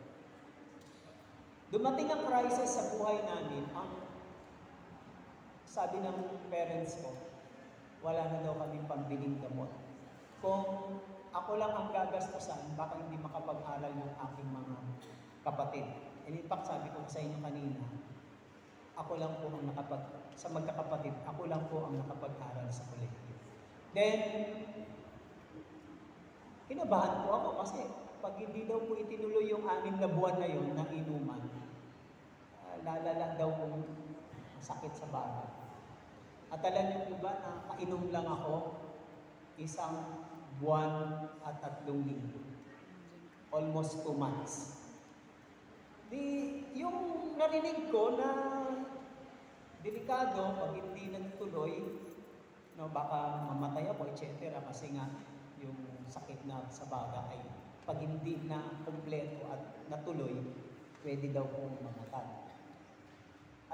Dumating ang crisis sa buhay namin, ang sabi ng parents ko, wala na daw kaming pambiling gamot. Kung ako lang ang gagastusan, baka hindi makapag-aral ng aking mga kapatid. And in fact, sabi ko sa inyo kanina, ako lang po ang sa magkakapatid, ako lang po ang nakapag-aral sa kolehiyo. Then, kinabahan po ako kasi pag hindi daw po itinuloy yung 6 na buwan na yun ng inuman, lalala daw po sakit sa baga. At alam niyo ba na kainom lang ako 1 buwan at 3 linggo. Almost 2 months. Yung narinig ko na delikado pag hindi nagtuloy, baka mamatay ako, etc. Kasi nga, yung sakit na sa baga ay pag hindi na kumpleto at natuloy, pwede daw po mamatay.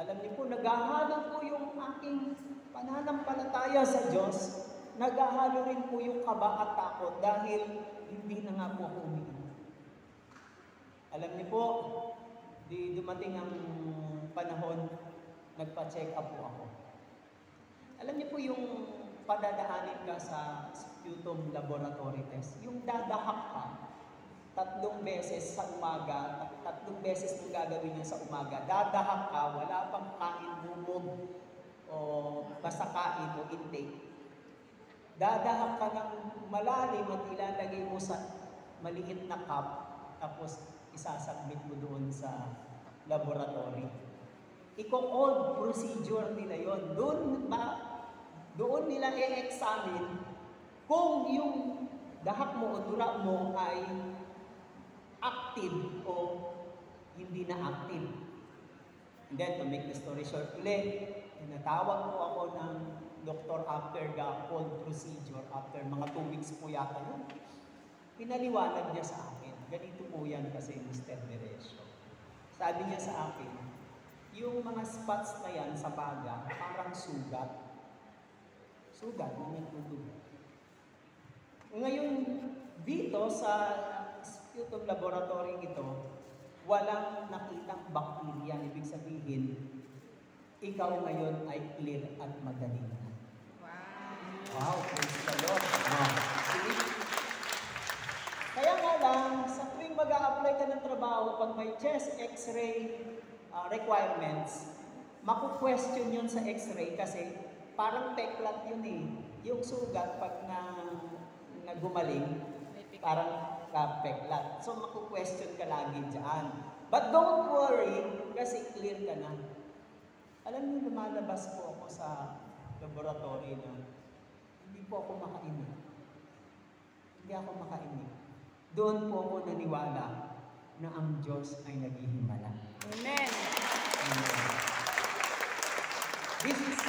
Alam niyo po, naghahalo po yung aking pananampalataya sa Diyos, naghahalo rin po yung kaba at takot dahil hindi na nga po ako umiinom. Alam niyo po, di dumating ang panahon, nagpa-check up po ako. Alam niyo po yung padadaanin ka sa sputum laboratory test, yung dadahak ka, 3 beses sa umaga, 3 beses mong gagawin yun sa umaga, dadahak ka, wala pang kain, bumog, o basta kain o intake. Dadahak ka ng malalim at ilalagay mo sa maliit na cup, tapos isasubmit mo doon sa laboratory. Iko-cold procedure nila yon. Doon nila i-examine kung yung dahak mo o dura mo ay active o hindi na active. And then, to make the story short ulit, natawag po ako ng doktor after the cold procedure, after mga 2 weeks po yata yun. Pinaliwanag niya sa akin, ganito po yan kasi Mr. Beresio. Sabi niya sa akin, yung mga spots na yan sa baga, parang sugat. Sugat na nagtutubo. Ngayon, dito sa sputum laboratory ito, walang nakitang bakterya. Ibig sabihin, ikaw ngayon ay clear at magaling na. Wow, praise the Lord. Kaya nga lang, sa tuwing mag-a-apply ka ng trabaho, pag may chest x-ray requirements, maku-question yun sa x-ray kasi parang peklat yun eh. Yung sugat, pag nagumaling, parang peklat. So, maku-question ka lagi dyan. But don't worry, kasi clear ka na. Alam niyo, lumalabas po ako sa laboratory na hindi po ako makainig. Hindi ako makainig. Doon po ako naniwala na ang Diyos ay naghihimala. Amen. Amen. This is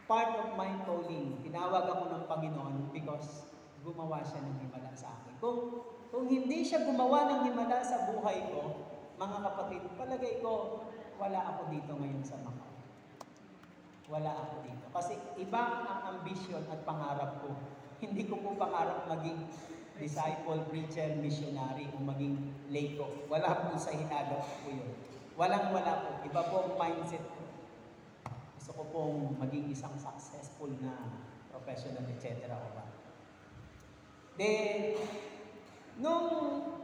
part of my calling. Tinawag ako ng Panginoon because gumawa siya ng himala sa akin. Kung hindi siya gumawa ng himala sa buhay ko, mga kapatid, palagay ko, wala ako dito ngayon sa Macau. Wala ako dito. Kasi iba ang ambisyon at pangarap ko. Hindi ko po pangarap maging disciple, preacher, missionary, o maging laiko. Wala po sa hinagaw ko yun. Walang-wala po. Iba po ang mindset ko. Gusto ko pong maging isang successful na professional, etc. Then, nung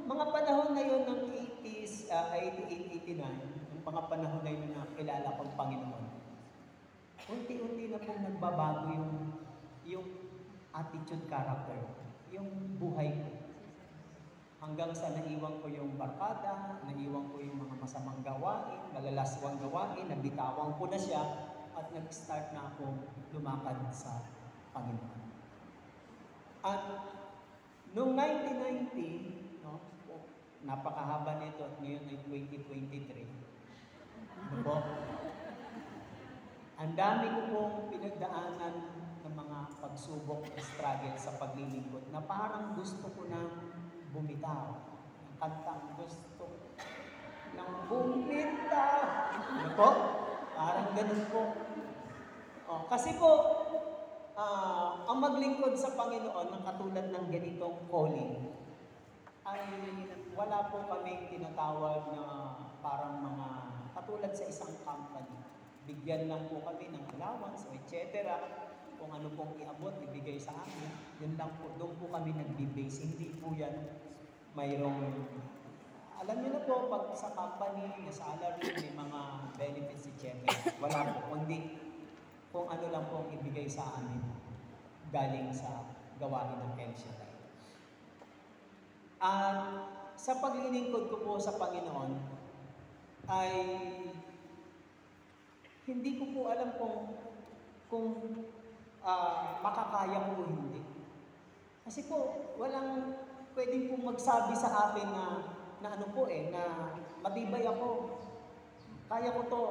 mga panahon na yun ng 80s, 88, 89, nung mga panahon na yun na kilala kong Panginoon, unti-unti na pong nagbabago yung attitude, character, yung buhay ko. Hanggang sa naiwan ko yung barkada, naiwan ko yung mga masamang gawain, malalaswang gawain, nabitawan ko na siya, at nag-start na ako lumakad sa Panginoon. At noong 1990, no, napakahaba nito at ngayon ay 2023. Ano po? Ang dami ko pong pinagdaanan ng mga pagsubok at struggle sa paglilingkod na parang gusto ko nang bumitaw. Ang kantang gusto nang bumitaw. Ano po? Parang ganun po. Kasi po, ang maglingkod sa Panginoon ng katulad ng ganitong calling ay wala po kami tinatawag na parang mga katulad sa isang company. Bigyan lang po kami ng allowance, etc. Kung ano pong iabot, ibigay sa amin. Yun lang po, doon po kami nagbe-base. Hindi po yan mayroong, alam niyo na po, pag sa company, may salary, may mga benefits, etc. Wala po, kundi kung ano lang po ibigay sa amin galing sa gawain ng El Shaddai. At sa paglilingkod ko po sa Panginoon ay hindi ko po alam kung makakaya ko o hindi. Kasi po, walang pwedeng po magsabi sa akin na ano po na matibay ako, kaya ko to,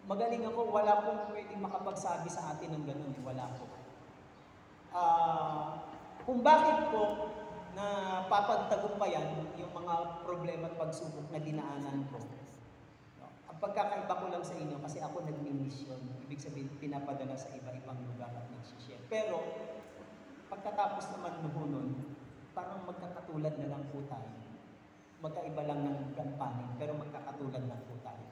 magaling ako, wala pong pwedeng makapagsabi sa atin ng ganun, wala po. kung bakit po na papagtagumpayan yung mga problema at pagsubok na dinaanan ko. No? Ang pagkakaiba ko lang sa inyo kasi ako nagmi-mission. Ibig sabihin, pinapadala sa iba-ibang lugar at nagsishare. Pero, pagkatapos naman nun, parang magkakatulad na lang po tayo. Magkaiba lang ng gampanin, pero magkakatulad lang po tayo.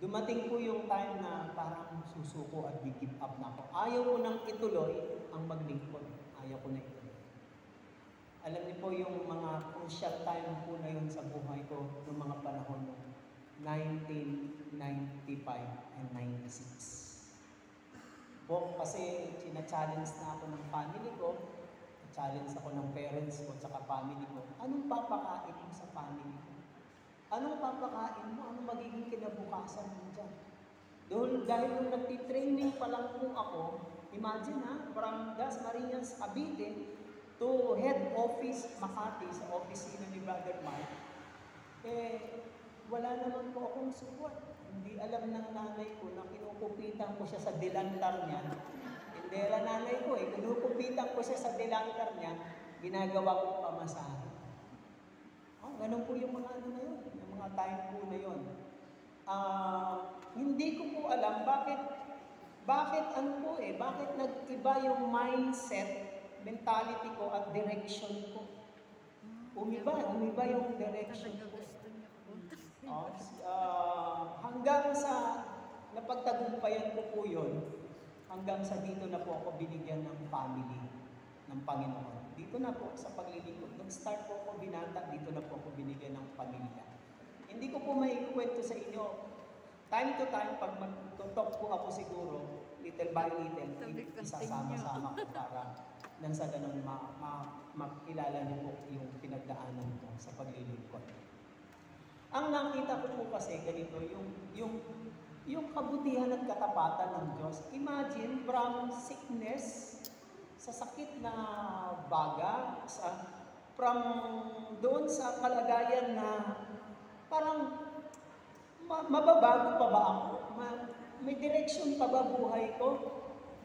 Dumating po yung time na parang susuko at give up na ako. Ayaw ko nang ituloy ang maglingkod. Ayaw ko na ituloy. Alam niyo po yung mga crucial time po na yun sa buhay ko noong mga panahon ng 1995 and 96. Po, kasi challenge na ako ng family ko, challenge ako ng parents ko, tsaka family ko. Anong papakain mo sa family ko? Anong papakain mo? Anong magiging kinabukasan mo dyan? Dahil nung nagtitraining pa lang po ako, imagine from Dasmariñas, Cavite, to head office Makati, sa opisina ni Brother Mark, wala naman po akong support. Hindi alam ng nanay ko na kinukupitan ko siya sa dilantar niya. Hindi alam nanay ko kinukupitan ko siya sa dilantar niya, ginagawa ko pamasahe. Ganun po yung mga ano na yun, yung mga time po na yun. Hindi ko po alam bakit nag-iba yung mindset, mentality ko at direction ko. Umiba yung direction ko. Hanggang sa napagtagumpayan ko po yun, hanggang sa dito na po ako binigyan ng family ng Panginoon. Dito na po sa paglilingkod. Nag-start po ako binata, dito na po ako binigyan ng pamilya. Hindi ko po maikwento sa inyo. Time to time, pag mag-talk po ako siguro, little by little, isasama-sama ko para nang sa ganun makilala niyo po yung pinagdaanan ko sa paglilingkod. Ang nakita ko po kasi ganito, yung kabutihan at katapatan ng Diyos. Imagine, from sickness, sa sakit na baga, from doon sa kalagayan na parang mababago pa ba ako? May direction pa ba buhay ko?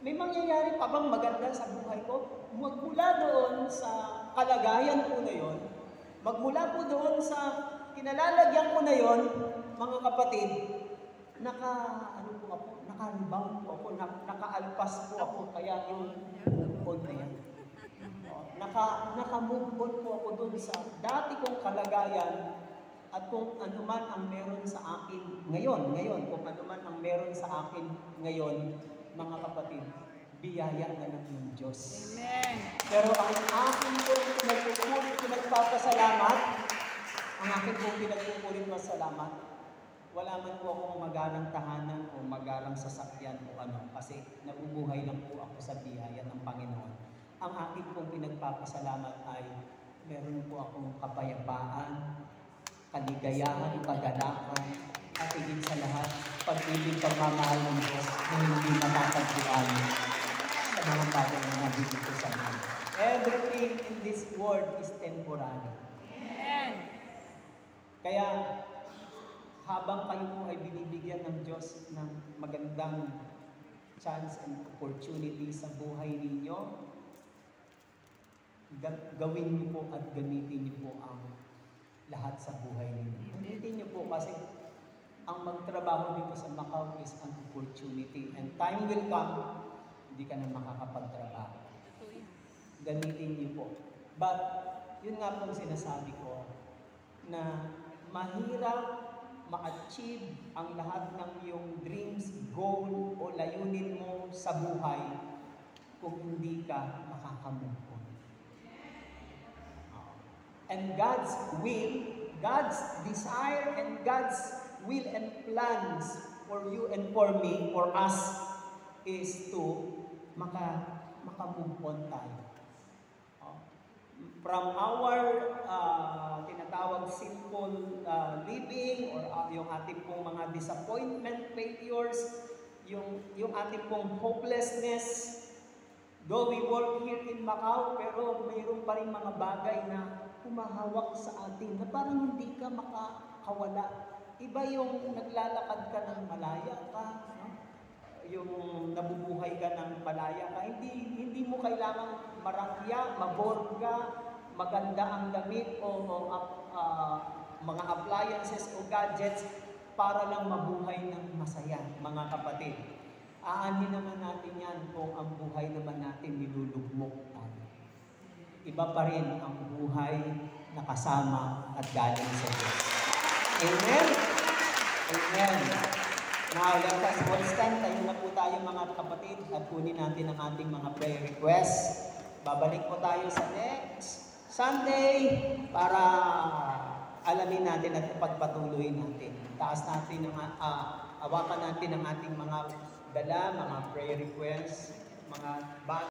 May mangyayari pa bang maganda sa buhay ko? Magmula doon sa kalagayan ko na yon, magmula po doon sa kinalalagyan ko na yon, mga kapatid, naka-rebound po ako, naka-alpas po ako, kaya yung move on na yan. Naka-move on po ako doon sa dati kong kalagayan at kung ano man ang meron sa akin ngayon, kung ano man ang meron sa akin ngayon, mga kapatid, biyaya na lang ng Diyos. Amen. Pero ang akin pong pinagpapasalamat, wala man po akong magarang tahanan o magarang sasakyan o ano, kasi nabubuhay lang po ako sa biyaya ng Panginoon. Ang akin pong pinagpapasalamat ay meron po akong kapayapaan, kaligayahan, kagalakan, at higit sa lahat, pag-ibig, pagmamahal ng Diyos na hindi matatagpuan sa mga bagay na nabibigay sa amin. Everything in this world is temporary. Amen. Kaya, habang kayo po ay binibigyan ng Diyos ng magandang chance and opportunity sa buhay ninyo, gawin niyo po at gamitin niyo po ang lahat sa buhay ninyo. Gamitin niyo po kasi ang magtrabaho dito sa Macau is an opportunity and time will come, hindi ka na makakapagtrabaho. Gamitin niyo po. But, yun nga pong sinasabi ko, na mahirap ma-achieve ang lahat ng iyong dreams, goal, o layunin mo sa buhay kung hindi ka makakamove on. And God's will, God's desire, and God's will and plans for you and for me, for us, is to maka-move on tayo. From our tinatawag simple living or yung ating pong mga disappointment, failures, yung ating pong hopelessness, though we work here in Macau, pero mayroon pa rin mga bagay na humahawak sa atin na parang hindi ka makakawala. Iba yung naglalakad ka ng malaya ka, no? yung nabubuhay ka ng palaya ka, hindi mo kailangang marangya, maborga, maganda ang damit o mga appliances o gadgets para lang mabuhay ng masaya, mga kapatid. Aanhin naman natin yan kung ang buhay naman natin nilulugmok tayo. Iba pa rin ang buhay na kasama at galing sa Diyos. Amen? Amen. Now, let us all stand. Tayo na po tayo mga kapatid at kunin natin ang ating mga prayer requests. Babalik po tayo sa next Sunday para alamin natin at pagpatuloy natin. Taas natin awakan natin ang ating mga dala, mga prayer requests, mga